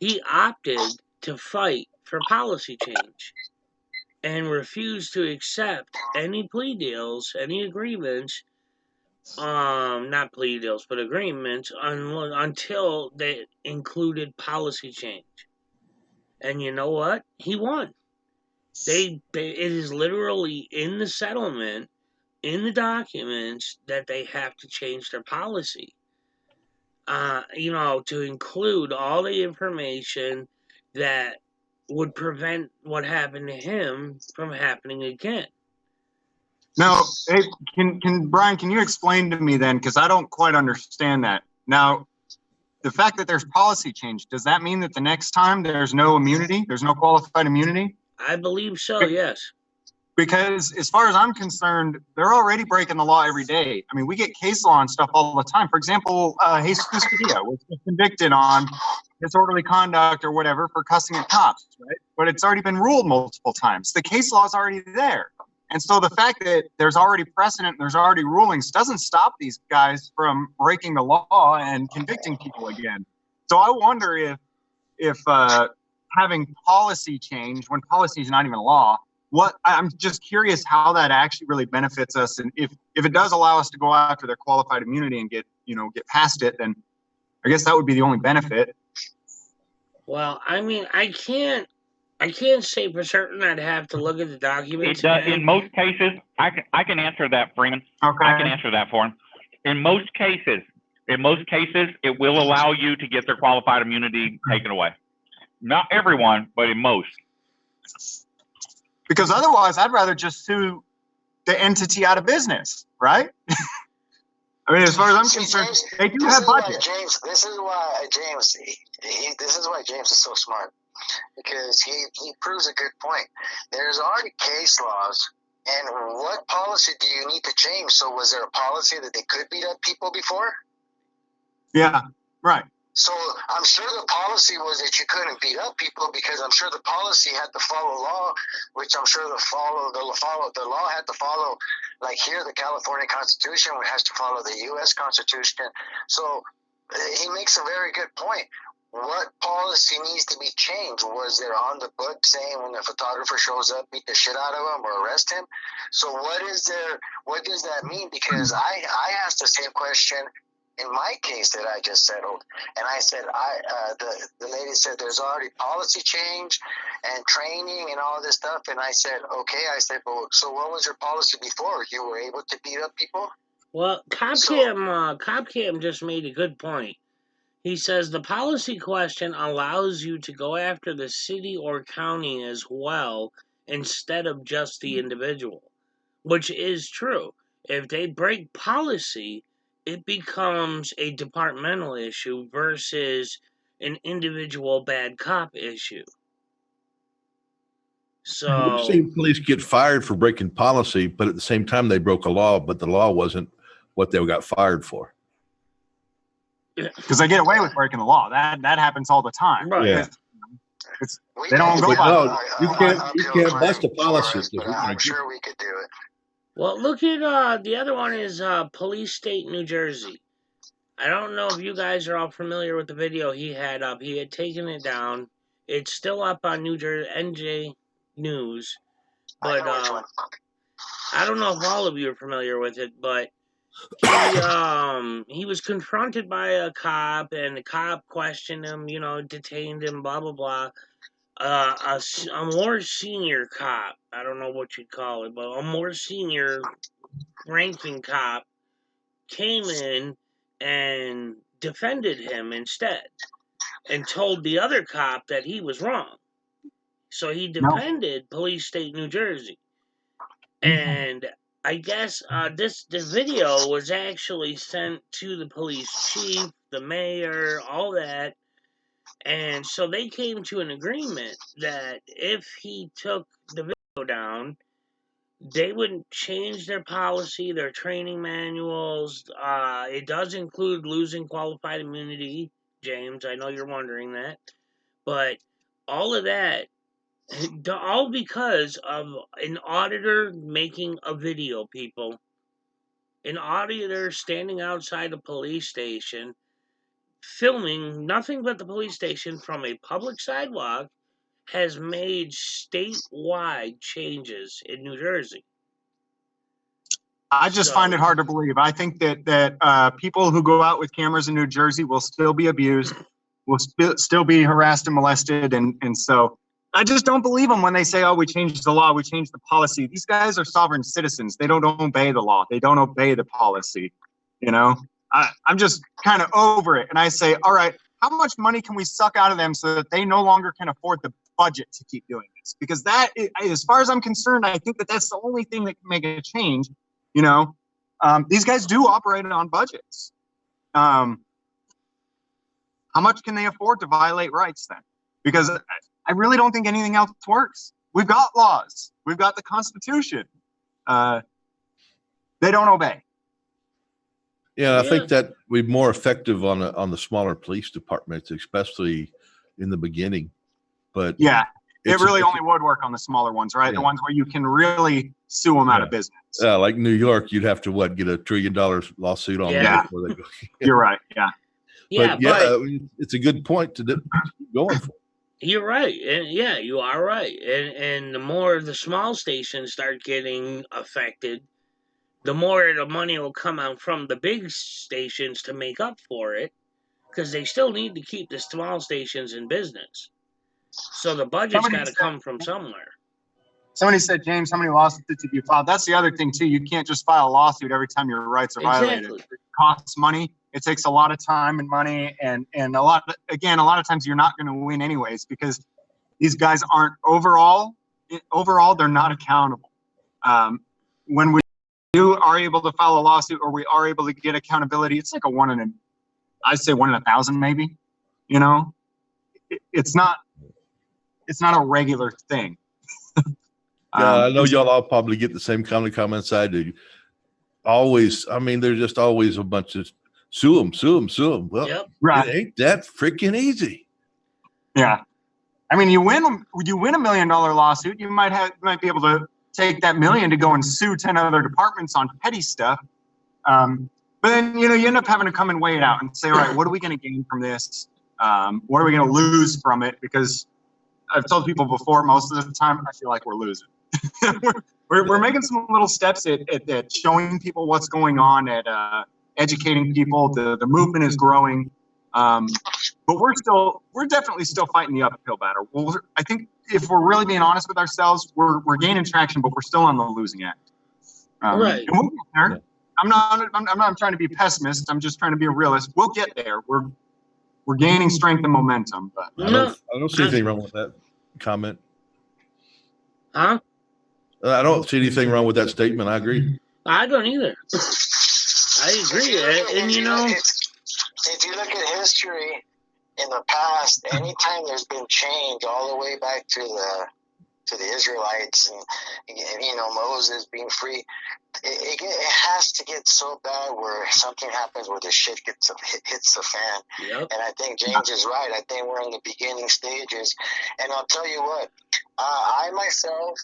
He opted to fight for policy change and refused to accept any plea deals, any agreements. Not plea deals, but agreements until they included policy change. And you know what? He won. It is literally in the settlement, in the documents, that they have to change their policy. To include all the information that would prevent what happened to him from happening again. Now, hey, Brian, can you explain to me then, because I don't quite understand that. Now, the fact that there's policy change, does that mean that the next time there's no immunity? There's no qualified immunity? I believe so, yes. Because as far as I'm concerned, they're already breaking the law every day. I mean, we get case law and stuff all the time. For example, HDCW was convicted on disorderly conduct or whatever for cussing at cops, right? But it's already been ruled multiple times. The case law is already there. And so the fact that there's already precedent, there's already rulings, doesn't stop these guys from breaking the law and convicting people again. So I wonder if having policy change, when policy is not even law, I'm just curious how that actually really benefits us, and if it does allow us to go after their qualified immunity and get past it, then I guess that would be the only benefit. Well, I mean, I can't say for certain. I'd have to look at the documents. In most cases, I can answer that, Freeman. Okay. I can answer that for him. In most cases, it will allow you to get their qualified immunity taken away. Not everyone, but in most. Because otherwise, I'd rather just sue the entity out of business, right? I mean, as far as I'm concerned, James, they do have budget. This is why James is so smart, because he proves a good point. There's already case laws, and what policy do you need to change? So was there a policy that they could beat up people before? Yeah, right. So I'm sure the policy was that you couldn't beat up people, because I'm sure the policy had to follow law, which I'm sure the law had to follow, like here, the California Constitution has to follow the U.S. Constitution. So he makes a very good point. What policy needs to be changed? Was there on the book saying when the photographer shows up, beat the shit out of him or arrest him? So what is there? What does that mean? Because I asked the same question in my case that I just settled, and I said, the lady said there's already policy change and training and all this stuff, and I said, okay. I said, well, so what was your policy before? You were able to beat up people? Well, Copcam just made a good point. He says the policy question allows you to go after the city or county as well instead of just the individual, which is true. If they break policy, it becomes a departmental issue versus an individual bad cop issue. So we've seen police get fired for breaking policy, but at the same time they broke a law, but the law wasn't what they got fired for. Because they get away with breaking the law. That happens all the time. Right. Yeah. They don't go by. No, you can't bust a policy. I'm sure we could do it. Well, look at the other one is Police State New Jersey. I don't know if you guys are all familiar with the video he had up. He had taken it down. It's still up on New Jersey NJ News, but I don't know if all of you are familiar with it. But he was confronted by a cop, and the cop questioned him, detained him, blah blah blah. A more senior cop, I don't know what you'd call it, but a more senior ranking cop came in and defended him instead and told the other cop that he was wrong. So he defended Police State New Jersey. And I guess the video was actually sent to the police chief, the mayor, all that. And so they came to an agreement that if he took the video down, they wouldn't change their policy, their training manuals. It does include losing qualified immunity, James. I know you're wondering that. But all of that, all because of an auditor making a video, people. An auditor standing outside a police station, filming nothing but the police station from a public sidewalk, has made statewide changes in New Jersey. I just find it hard to believe. I think that people who go out with cameras in New Jersey will still be abused, will still be harassed and molested. And so I just don't believe them when they say, oh, we changed the law, we changed the policy. These guys are sovereign citizens. They don't obey the law. They don't obey the policy. I'm just kind of over it. And I say, all right, how much money can we suck out of them so that they no longer can afford the budget to keep doing this? Because that, as far as I'm concerned, I think that's the only thing that can make a change. These guys do operate on budgets. How much can they afford to violate rights then? Because I really don't think anything else works. We've got laws. We've got the Constitution. They don't obey. Yeah, I think that we're more effective on the smaller police departments, especially in the beginning. But yeah, it really only would work on the smaller ones, right? The ones where you can really sue them out of business. Yeah, like New York, you'd have to get $1 trillion lawsuit on them before they go. You're right. Yeah. But yeah, it's a good point to keep going for. You're right, and yeah, you are right. And the more the small stations start getting affected, the more the money will come out from the big stations to make up for it, because they still need to keep the small stations in business. So the budget's got to come from somewhere. Somebody said, James, how many lawsuits have you filed? That's the other thing too. You can't just file a lawsuit every time your rights are violated. It costs money. It takes a lot of time and money, and a lot of times you're not going to win anyways, because these guys aren't overall they're not accountable. When we are able to file a lawsuit, or we are able to get accountability, it's like I'd say 1 in 1,000 maybe. You know, it's not a regular thing. I know y'all all probably get the same kind of comments I do. Always, I mean, there's just always a bunch of sue them. Well, it ain't that freaking easy. Yeah, I mean, you win a $1 million lawsuit, you might be able to take that $1 million to go and sue 10 other departments on petty stuff. But then you end up having to come and weigh it out and say, all right, what are we going to gain from this? What are we going to lose from it? Because I've told people before, most of the time, I feel like we're losing. we're making some little steps at showing people what's going on, at educating people. The movement is growing, but we're definitely still fighting the uphill battle. Well, I think if we're really being honest with ourselves, we're gaining traction, but we're still on the losing end. Right. And we'll get there. I'm not trying to be a pessimist. I'm just trying to be a realist. We'll get there. We're gaining strength and momentum. But I don't see anything wrong with that comment. Huh? I don't see anything wrong with that statement. I agree. I don't either. I agree. And you know, if you look at history in the past, anytime there's been change, all the way back to the Israelites and Moses being free, it has to get so bad where something happens where the shit hits the fan. Yep. And I think James is right. I think we're in the beginning stages. And I'll tell you what, I myself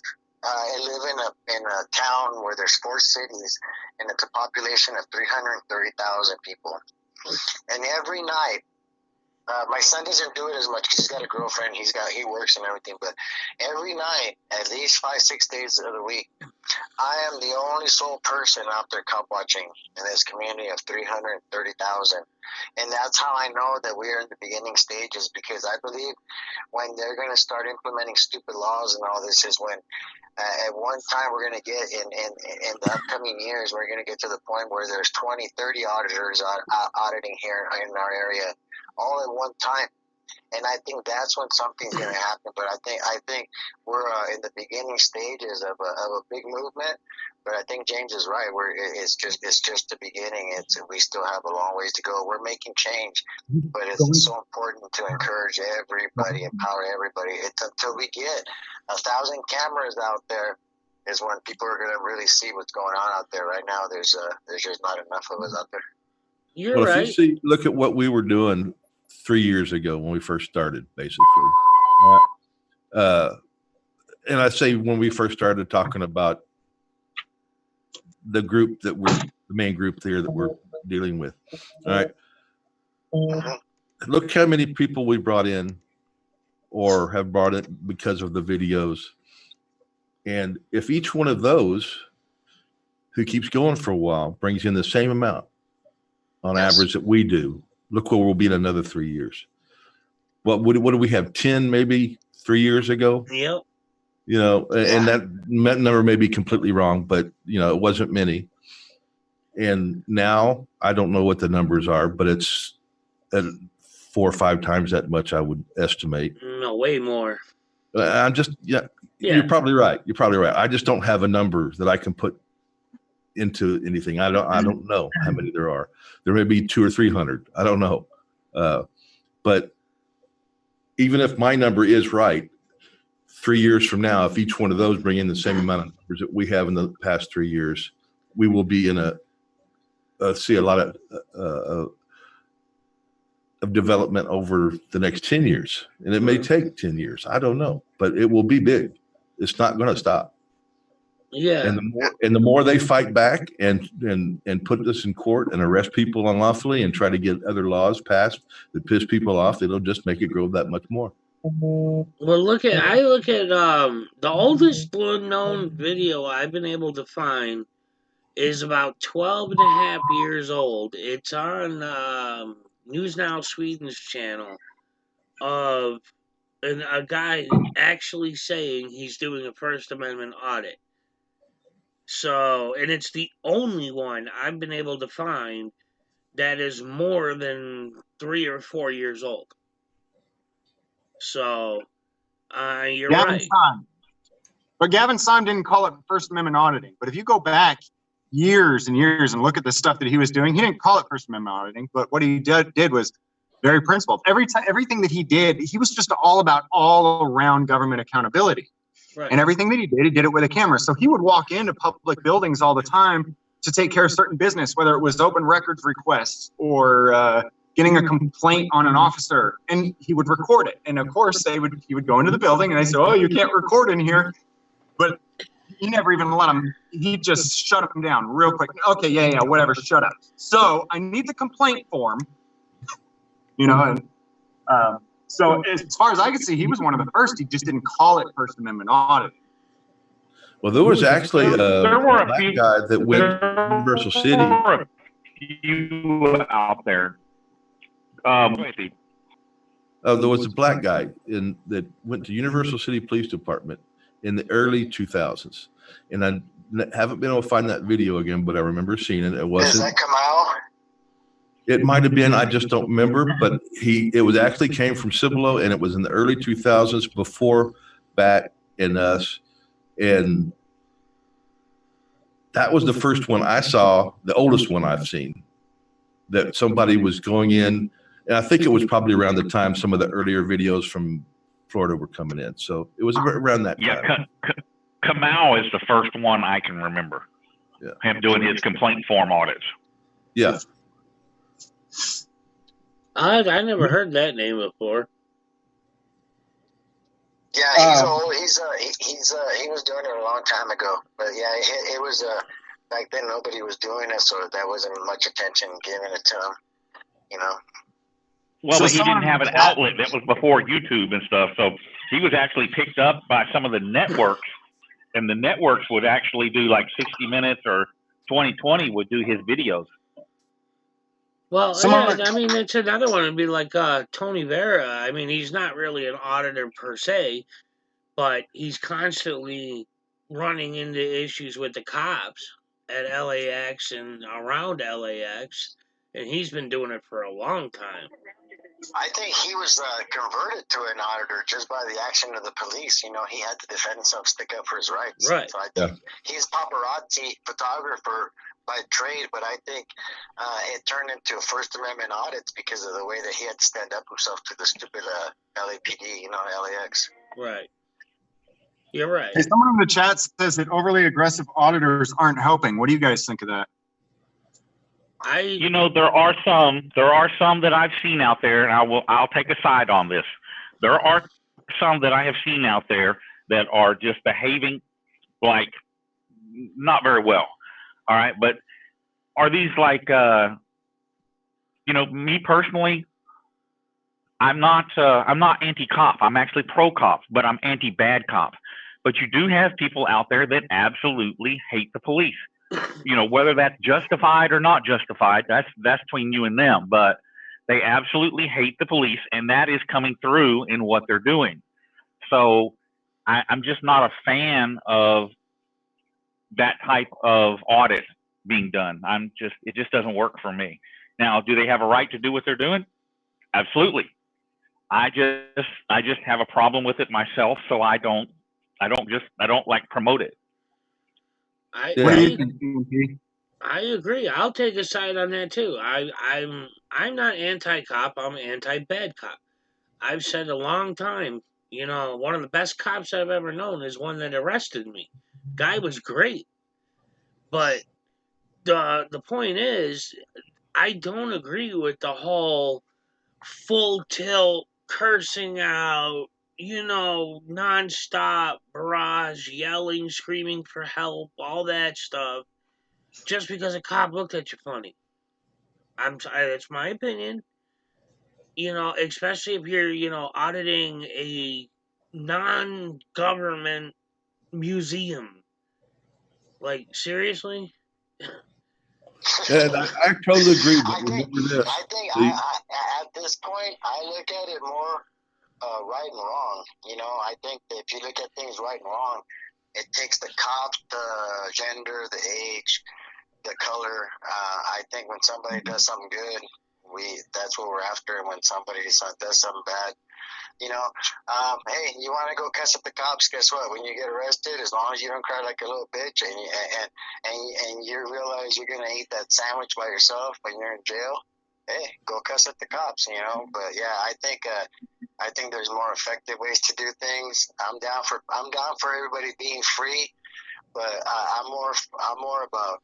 live in a town where there's 4 cities, and it's a population of 330,000 people. And every night, my son doesn't do it as much because he's got a girlfriend. He works and everything. But every night, at least 5-6 days of the week, I am the only sole person out there cop watching in this community of 330,000. And that's how I know that we're in the beginning stages, because I believe when they're going to start implementing stupid laws and all this is when at one time we're going to get in the upcoming years, we're going to get to the point where there's 20, 30 auditors auditing here in our area all at one time. And I think that's when something's going to happen. But I think we're in the beginning stages of a big movement. But I think James is right. It's just the beginning. We still have a long ways to go. We're making change, but it's so important to encourage everybody, empower everybody. It's until we get 1,000 cameras out there is when people are going to really see what's going on out there. Right now, there's just not enough of us out there. You're right. If you look at what we were doing 3 years ago when we first started, basically. And I say when we first started talking about the group the main group there that we're dealing with. All right. Look how many people we brought in or have brought in because of the videos. And if each one of those who keeps going for a while brings in the same amount on average that we do, look where we'll be in another 3 years. What do we have? 10 maybe 3 years ago? Yep. And that number may be completely wrong, but it wasn't many. And now I don't know what the numbers are, but it's at 4 or 5 times that much, I would estimate. No, way more. I'm just, you're probably right. I just don't have a number that I can put into anything. I don't know how many there are. There may be 200 or 300. I don't know. But even if my number is right, 3 years from now, if each one of those bring in the same amount of numbers that we have in the past 3 years, we will be in see a lot of development over the next 10 years. And it may take 10 years. I don't know, but it will be big. It's not going to stop. Yeah. And the more they fight back and put this in court and arrest people unlawfully and try to get other laws passed that piss people off, it'll just make it grow that much more. Well, I look at the oldest known video I've been able to find is about 12 and a half years old. It's on News Now Sweden's channel of a guy actually saying he's doing a First Amendment audit. So, and it's the only one I've been able to find that is more than 3 or 4 years old. So, you're Gavin right. Syme. But Gavin Syme didn't call it First Amendment auditing. But if you go back years and years and look at the stuff that he was doing, he didn't call it First Amendment auditing. But what he did was very principled. Everything that he did, he was just all about all around government accountability. Right. And everything that he did it with a camera. So he would walk into public buildings all the time to take care of certain business, whether it was open records requests or getting a complaint on an officer, and he would record it. And of course, he would go into the building and they said, "Oh, you can't record in here," but he never even let him. He just shut him down real quick. Okay, yeah, whatever, shut up. So I need the complaint form, and. So as far as I can see, he was one of the first. He just didn't call it First Amendment audit. Well, there was actually a black guy that went to Universal City. There were a few out there. There was a black guy that went to Universal City Police Department in the early 2000s. And I haven't been able to find that video again, but I remember seeing it. It wasn't. Is that Kamau? It might have been, I just don't remember, but it was actually came from Cibolo, and it was in the early 2000s before Bat and us. And that was the first one I saw, the oldest one I've seen, that somebody was going in. And I think it was probably around the time some of the earlier videos from Florida were coming in. So it was around that time. Yeah, Kamau is the first one I can remember. Yeah. Him doing his complaint form audits. Yeah. I never heard that name before. Yeah, he's old. He was doing it a long time ago. But yeah, it was back then nobody was doing it, so there wasn't much attention given it to him. Well, So but he didn't have an outlet. That was before YouTube and stuff. So he was actually picked up by some of the networks, and the networks would actually do like 60 Minutes or 2020 would do his videos. Well, I mean, it's another one. It'd be like Tony Vera. I mean, he's not really an auditor per se, but he's constantly running into issues with the cops at LAX and around LAX, and he's been doing it for a long time. I think he was converted to an auditor just by the action of the police. He had to defend himself, stick up for his rights. Right. So I think he's paparazzi photographer by trade, but I think it turned into First Amendment audits because of the way that he had to stand up himself to the stupid LAPD, LAX. Right. You're right. Hey, someone in the chat says that overly aggressive auditors aren't helping. What do you guys think of that? There are some that I've seen out there, and I'll take a side on this. There are some that I have seen out there that are just behaving like not very well. All right, but are these like me personally? I'm not anti-cop. I'm actually pro-cop, but I'm anti-bad cop. But you do have people out there that absolutely hate the police. Whether that's justified or not justified, that's between you and them. But they absolutely hate the police, and that is coming through in what they're doing. So I'm just not a fan of that type of audit being done. It just doesn't work for me. Now, do they have a right to do what they're doing? Absolutely. I just have a problem with it myself, so I don't like promote it. I agree. I'll take a side on that too. I'm not anti-cop. I'm anti-bad cop. I've said a long time You know, one of the best cops I've ever known is one that arrested me. Guy was great. But the point is, I don't agree with the whole full tilt cursing out, you know, nonstop barrage, yelling, screaming for help, all that stuff, just because a cop looked at you funny. That's my opinion. You know, especially if you're, you know, auditing a non-government museum. Like, seriously? And I totally agree. But remember this: at this point, I look at it more right and wrong. You know, I think that if you look at things right and wrong, it takes the cops, the gender, the age, the color. I think when somebody does something good, that's what we're after. And when somebody does something bad, you know, hey, you want to go cuss at the cops? Guess what? When you get arrested, as long as you don't cry like a little bitch, and you realize you're gonna eat that sandwich by yourself when you're in jail, hey, go cuss at the cops, you know. But yeah, I think there's more effective ways to do things. I'm down for everybody being free, but I'm more about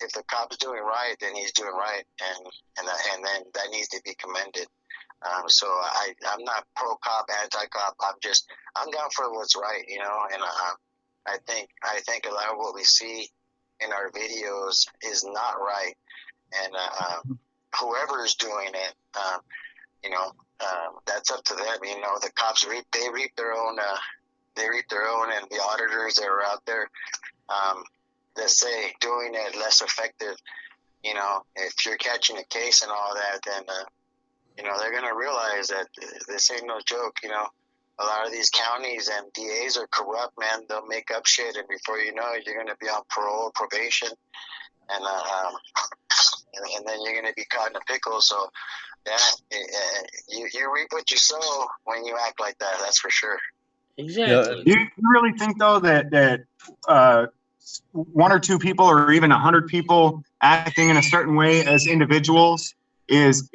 if the cop's doing right, then he's doing right, and then that needs to be commended. So I'm not pro cop, anti cop. I'm down for what's right, you know. And I think a lot of what we see in our videos is not right, and whoever's doing it, you know, that's up to them. You know, the cops reap their own, and the auditors that are out there that say doing it less effective. You know, if you're catching a case and all that, then you know, they're gonna realize that this ain't no joke. You know, a lot of these counties and DAs are corrupt, man. They'll make up shit, and before you know it, you're gonna be on parole, probation, and then you're gonna be caught in a pickle. So, yeah, you reap what you sow when you act like that. That's for sure. Exactly. Do you really think though that one or two people or even 100 people acting in a certain way as individuals is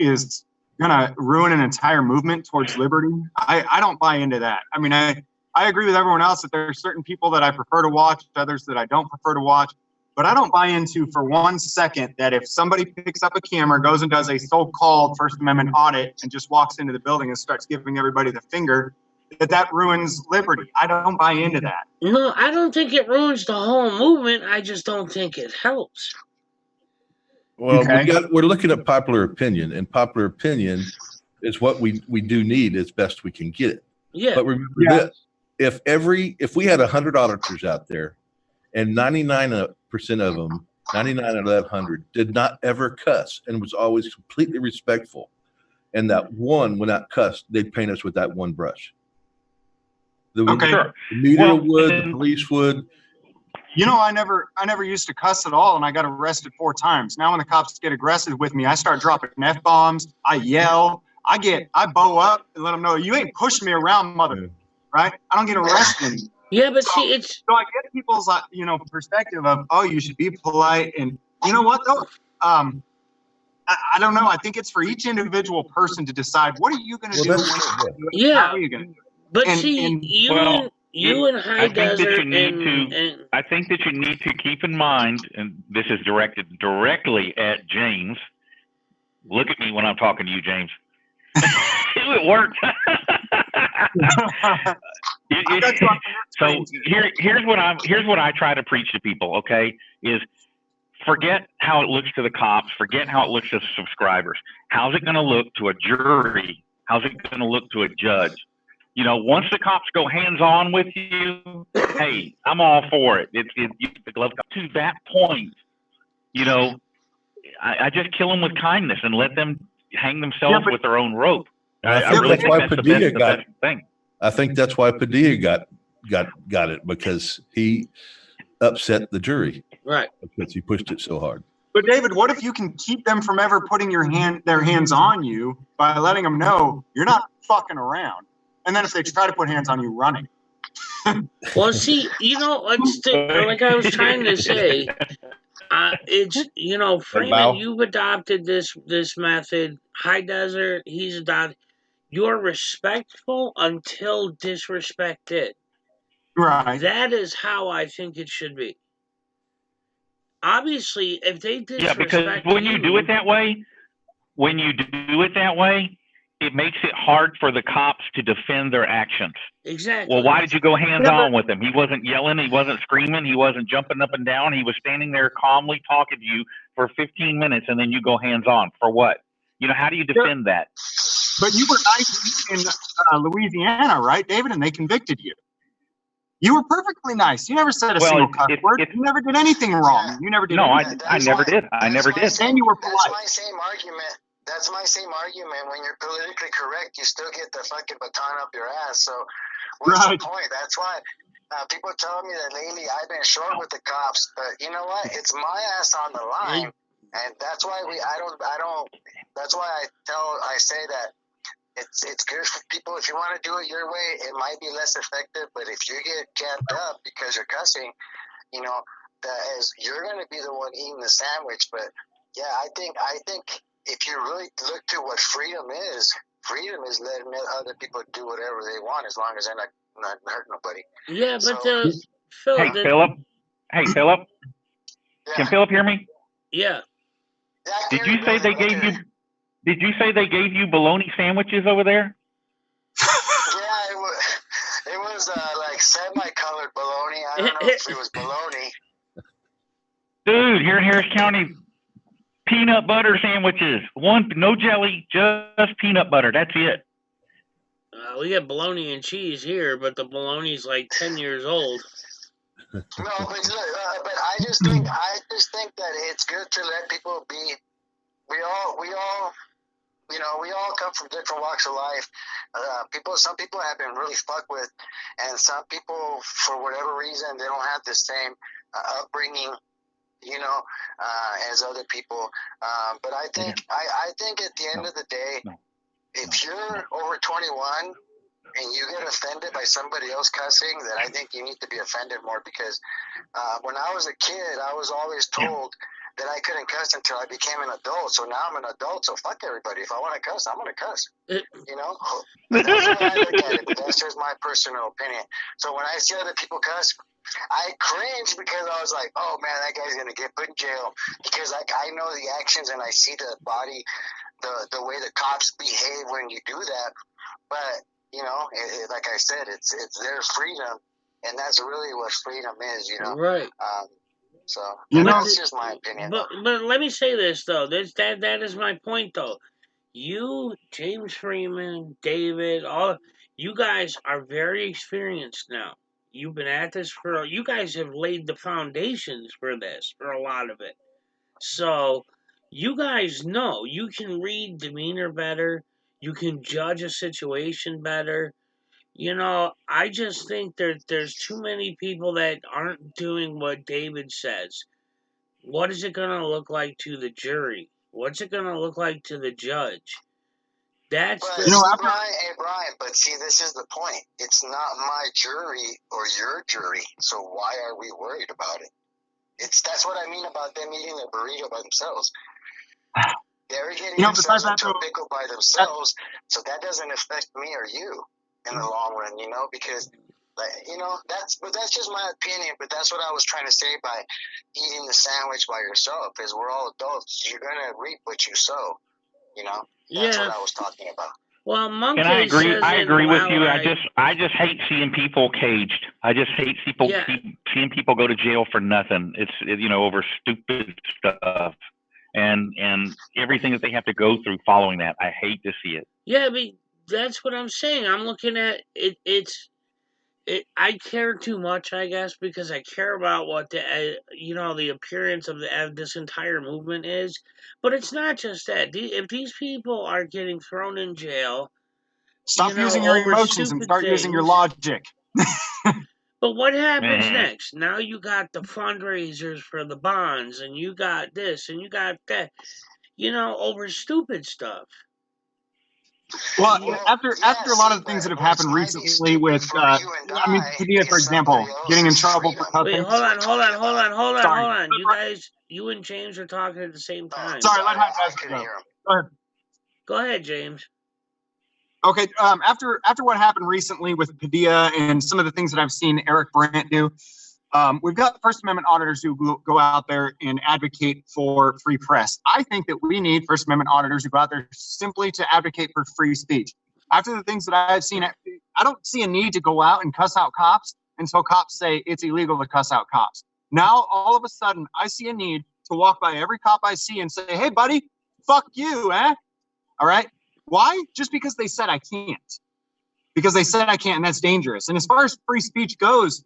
gonna ruin an entire movement towards liberty? I don't buy into that. I mean, I agree with everyone else that there are certain people that I prefer to watch, others that I don't prefer to watch, but I don't buy into for 1 second that if somebody picks up a camera, goes and does a so-called First Amendment audit and just walks into the building and starts giving everybody the finger, that ruins liberty. I don't buy into that. No, I don't think it ruins the whole movement. I just don't think it helps. Well, Okay. we're looking at popular opinion, and popular opinion is what we do need as best we can get it. Yeah. But remember this: if we had 100 auditors out there, and 99% of them, 99 out of that 100, did not ever cuss and was always completely respectful, and that one would not cuss, they'd paint us with that one brush. The media would, the police would. You know, I never used to cuss at all, and I got arrested 4 times. Now when the cops get aggressive with me, I start dropping F-bombs, I yell, I bow up and let them know, you ain't pushing me around, mother, right? I don't get arrested. Yeah, but see, so I get people's, you know, perspective of, oh, you should be polite, and you know what though? I don't know. I think it's for each individual person to decide, what are you going to do? Yeah. How are you going to do it? But you and High Desert I think that you need to keep in mind, and this is directed directly at James. Look at me when I'm talking to you, James. It worked. So here's what I try to preach to people. Okay, is forget how it looks to the cops. Forget how it looks to the subscribers. How's it going to look to a jury? How's it going to look to a judge? You know, once the cops go hands-on with you, hey, I'm all for it. The glove to that point, you know, I just kill them with kindness and let them hang themselves with their own rope. I really think that's the best thing. I think that's why Padilla got it, because he upset the jury. Right. Because he pushed it so hard. But David, what if you can keep them from ever putting their hands on you by letting them know you're not fucking around? And then if they try to put hands on you, running. Well, see, you know, like I was trying to say, it's, you know, Freeman, you've adopted this method. High Desert, he's adopted. You're respectful until disrespected. Right. That is how I think it should be. Obviously, if they disrespect because when you do it that way, it makes it hard for the cops to defend their actions. Exactly. Well, why did you go hands-on with him? He wasn't yelling. He wasn't screaming. He wasn't jumping up and down. He was standing there calmly talking to you for 15 minutes, and then you go hands-on. For what? You know, how do you defend that? But you were nice in Louisiana, right, David? And they convicted you. You were perfectly nice. You never said a single cuss word. You never did anything wrong. You never did. No, I never did. I never did. And you were polite. That's my same argument. That's my same argument. When you're politically correct, you still get the fucking baton up your ass. So what's the point? That's why people tell me that lately I've been short with the cops. But you know what? It's my ass on the line, and that's why I don't. That's why I say that it's good for people. If you want to do it your way, it might be less effective. But if you get jammed up because you're cussing, you know, you're going to be the one eating the sandwich. But yeah, I think if you really look to what freedom is letting other people do whatever they want as long as they're not hurting nobody. Yeah, but Philip. Hey, Philip. Yeah. Can Philip hear me? Yeah. Did you say they gave you? Did you say they gave you bologna sandwiches over there? Yeah, it was like semi-colored bologna. I don't know if it was bologna. Dude, here in Harris County, peanut butter sandwiches. No jelly, just peanut butter. That's it. We get bologna and cheese here, but the bologna's like 10 years old. No, but I just think that it's good to let people be. We all, you know, we all come from different walks of life. Some people have been really fucked with, and some people, for whatever reason, they don't have the same upbringing, you know, as other people. But I think at the end of the day, if you're over 21 and you get offended by somebody else cussing, then I think you need to be offended more, because when I was a kid, I was always told that I couldn't cuss until I became an adult. So now I'm an adult, so fuck everybody. If I want to cuss, I'm going to cuss. You know? But that's the way I look at it, but that's just my personal opinion. So when I see other people cuss, I cringe, because I was like, oh man, that guy's going to get put in jail, because I know the actions and I see the body, the way the cops behave when you do that. But, you know, like I said, it's their freedom, and that's really what freedom is, you know? Right. So that's just my opinion. But let me say this though. That is my point though. You, James Freeman, David, all you guys are very experienced now. You've been at this you guys have laid the foundations for this, for a lot of it. So you guys know you can read demeanor better. You can judge a situation better. You know, I just think there's too many people that aren't doing what David says. What is it going to look like to the jury? What's it going to look like to the judge? That's Brian, but see, this is the point. It's not my jury or your jury, so why are we worried about it? That's what I mean about them eating their burrito by themselves. They're getting themselves into a pickle by themselves, so that doesn't affect me or you in the long run, you know, because, you know, that's just my opinion, but that's what I was trying to say by eating the sandwich by yourself, is we're all adults. You're going to reap what you sow, you know? That's what I was talking about. Well, Monkey and I agree with you. I just hate seeing people caged. I just hate seeing people go to jail for nothing. It's you know, over stupid stuff, and everything that they have to go through following that. I hate to see it. Yeah, but that's what I'm saying. I'm looking at it. I care too much, I guess, because I care about what the appearance of this entire movement is. But it's not just that. If these people are getting thrown in jail, stop using your emotions and start using your logic. But what happens next? Now you got the fundraisers for the bonds, and you got this, and you got that. You know, over stupid stuff. Well, after a lot of the things that have happened recently with, I mean, Padilla, for example, getting in trouble for cussing. Wait, hold on. You guys, you and James are talking at the same time. Sorry, let him go. Go ahead, James. Okay. After what happened recently with Padilla and some of the things that I've seen Eric Brandt do, we've got First Amendment auditors who go out there and advocate for free press. I think that we need First Amendment auditors who go out there simply to advocate for free speech. After the things that I've seen, I don't see a need to go out and cuss out cops until cops say it's illegal to cuss out cops. Now, all of a sudden, I see a need to walk by every cop I see and say, hey, buddy, fuck you, eh? All right. Why? Just because they said I can't. Because they said I can't, and that's dangerous. And as far as free speech goes,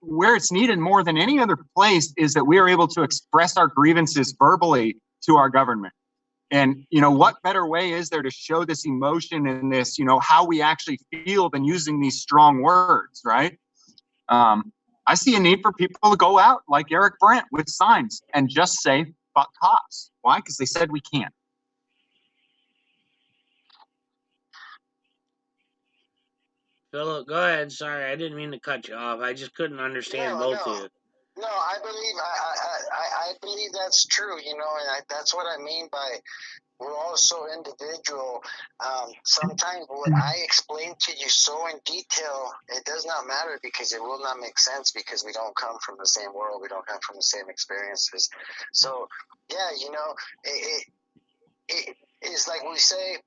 where it's needed more than any other place is that we are able to express our grievances verbally to our government. And, what better way is there to show this emotion and this, how we actually feel than using these strong words, right? I see a need for people to go out like Eric Brandt with signs and just say, fuck cops. Why? Because they said we can't. Philip, go ahead. Sorry, I didn't mean to cut you off. I just couldn't understand both of you. No, I believe that's true, and that's what I mean by we're all so individual. Sometimes what I explain to you so in detail, it does not matter because it will not make sense because we don't come from the same world. We don't come from the same experiences. So, yeah, it's like we say,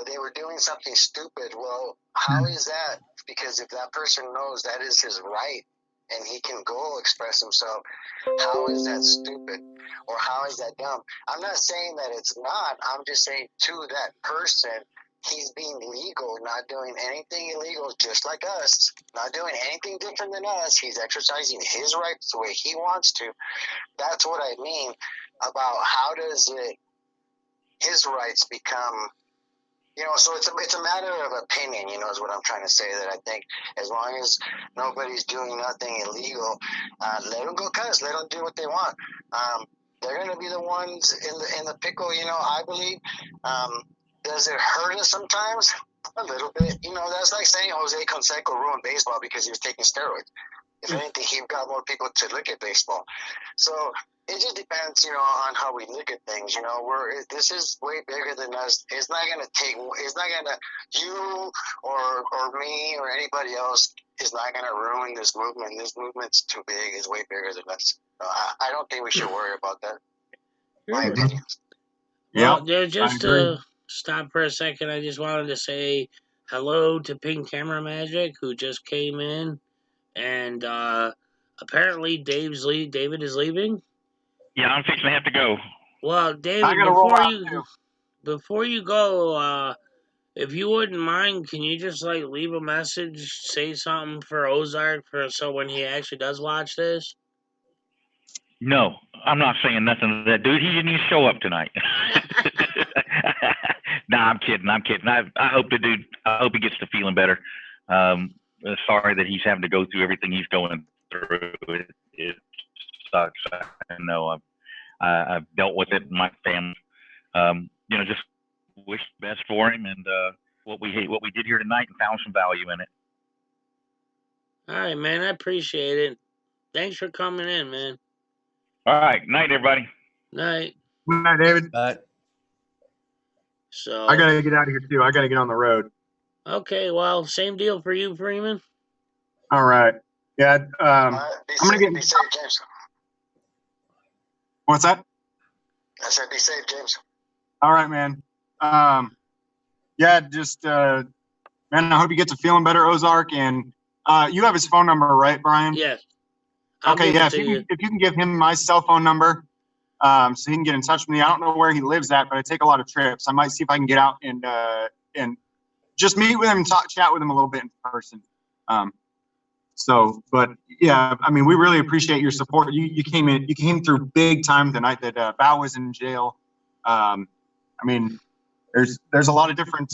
they were doing something stupid. Well, how is that? Because if that person knows that is his right and he can go express himself, how is that stupid? Or how is that dumb? I'm not saying that it's not. I'm just saying to that person, he's being legal, not doing anything illegal, just like us, not doing anything different than us. He's exercising his rights the way he wants to. That's what I mean about how does his rights become, so it's a matter of opinion, is what I'm trying to say, that I think as long as nobody's doing nothing illegal, let them go cuss, let them do what they want. They're going to be the ones in the pickle, I believe. Does it hurt us sometimes? A little bit. That's like saying Jose Canseco ruined baseball because he was taking steroids. If anything, he got more people to look at baseball. So it just depends, on how we look at things. This is way bigger than us. It's not gonna you or me or anybody else is not gonna ruin this movement. This movement's too big. It's way bigger than us. I don't think we should worry about that. My opinion. Well, just to stop for a second, I just wanted to say hello to Pink Camera Magic, who just came in, and apparently David is leaving. Yeah, I'm fixing to have to go. Well, David, before you go, if you wouldn't mind, can you just leave a message, say something for Ozark so when he actually does watch this? No, I'm not saying nothing to that dude. He didn't even show up tonight. Nah, I'm kidding. I hope I hope he gets to feeling better. Sorry that he's having to go through everything he's going through. It sucks. I know. I've dealt with it in my family. Just wish the best for him and what we did here tonight and found some value in it. All right, man. I appreciate it. Thanks for coming in, man. All right. Night, everybody. Night. Good night, David. So I got to get out of here, too. I got to get on the road. Okay, well, same deal for you, Freeman. All right. Yeah. I'm going to get... Be safe, James. What's that? I said be safe, James. All right, man. Yeah, just, man, I hope you get to feeling better, Ozark. And you have his phone number, right, Brian? Yes. Okay, yeah. If you can give him my cell phone number so he can get in touch with me. I don't know where he lives at, but I take a lot of trips. I might see if I can get out and just meet with him and chat with him a little bit in person. But yeah, I mean, we really appreciate your support. You came through big time the night that Bao was in jail. I mean, there's a lot of different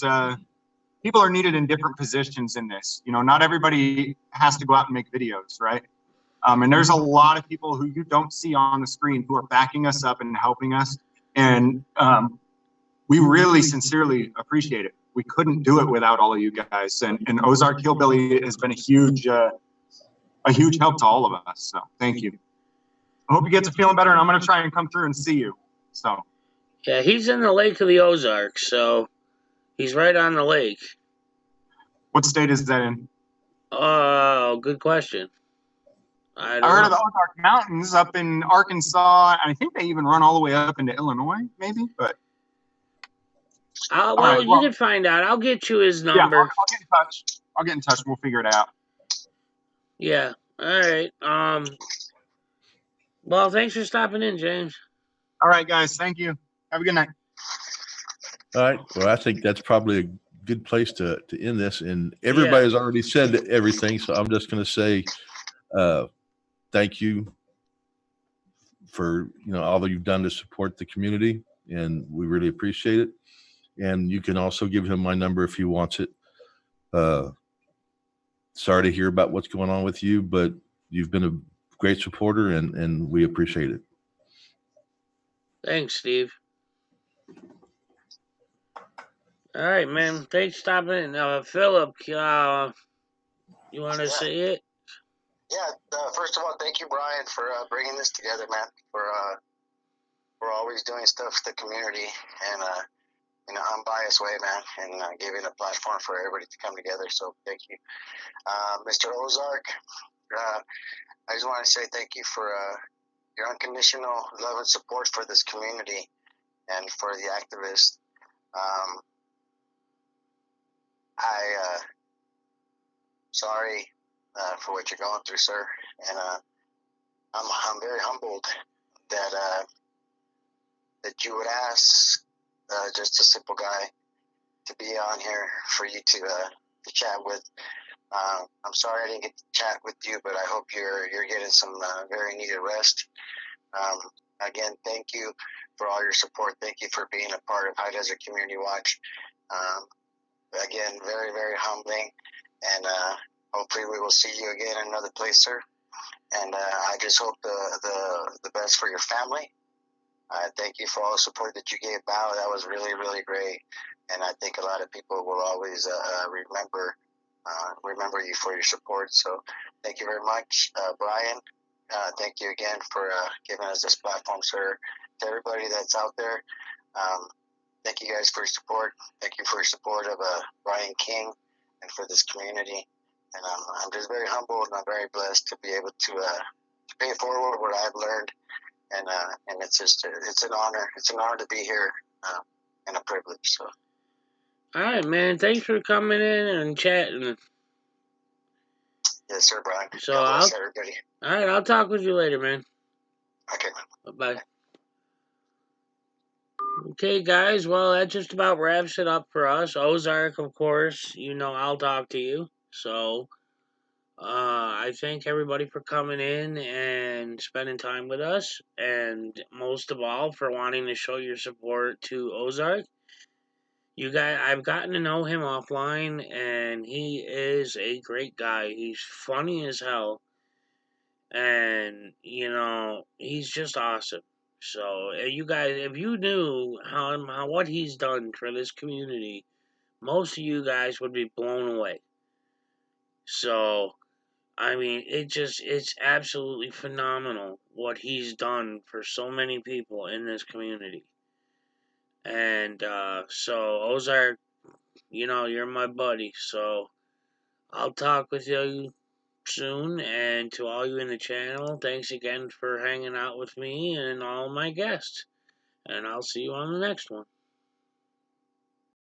people are needed in different positions in this. Not everybody has to go out and make videos, right? And there's a lot of people who you don't see on the screen who are backing us up and helping us. And we really sincerely appreciate it. We couldn't do it without all of you guys. And Ozark Hillbilly has been a huge help to all of us. So thank you. I hope you get to feeling better, and I'm going to try and come through and see you. So. Yeah, he's in the Lake of the Ozarks, so he's right on the lake. What state is that in? Oh, good question. I I don't heard know. of the Ozark Mountains up in Arkansas. I think they even run all the way up into Illinois, maybe. But Well, right, you can find out. I'll get you his yeah, number. I'll get in touch. I'll get in touch. We'll figure it out. Yeah. All right. Well, thanks for stopping in, James. All right, guys. Thank you. Have a good night. All right. Well, I think that's probably a good place to end this. And everybody's already said everything, so I'm just going to say thank you for all that you've done to support the community, and we really appreciate it. And you can also give him my number if he wants it. Sorry to hear about what's going on with you, but you've been a great supporter, and we appreciate it. Thanks, Steve. All right, man. Thanks for stopping in. Philip, you want to say it? Yeah. First of all, thank you, Brian, for bringing this together, man. For always doing stuff for the community and in an unbiased way, man, and giving a platform for everybody to come together. So thank you, Mr. Ozark. I just want to say thank you for your unconditional love and support for this community and for the activists. Sorry for what you're going through, sir, and I'm very humbled that that you would ask just a simple guy to be on here for you to chat with. I'm sorry I didn't get to chat with you, but I hope you're getting some very needed rest. Again, thank you for all your support. Thank you for being a part of High Desert Community Watch. Again, very, very humbling, and hopefully we will see you again in another place, sir. And I just hope the best for your family. Thank you for all the support that you gave Bao. That was really, really great, and I think a lot of people will always remember you for your support. So thank you very much, Brian. Thank you again for giving us this platform, sir. To everybody that's out there, thank you guys for your support. Thank you for your support of Brian King and for this community. And I'm just very humbled and I'm very blessed to be able to pay forward what I've learned. And it's an honor. It's an honor to be here and a privilege. So. All right, man. Thanks for coming in and chatting. Yes, sir, Brian. So God bless everybody. All right, I'll talk with you later, man. Okay. Bye. Okay, guys. Well, that just about wraps it up for us. Ozark, of course. I'll talk to you. So, I thank everybody for coming in and spending time with us, and most of all for wanting to show your support to Ozark. You guys, I've gotten to know him offline, and he is a great guy. He's funny as hell, and he's just awesome. So, you guys, if you knew how what he's done for this community, most of you guys would be blown away. So, I mean, it's absolutely phenomenal what he's done for so many people in this community. And so Ozark, you're my buddy, so I'll talk with you soon. And to all you in the channel, thanks again for hanging out with me and all my guests. And I'll see you on the next one.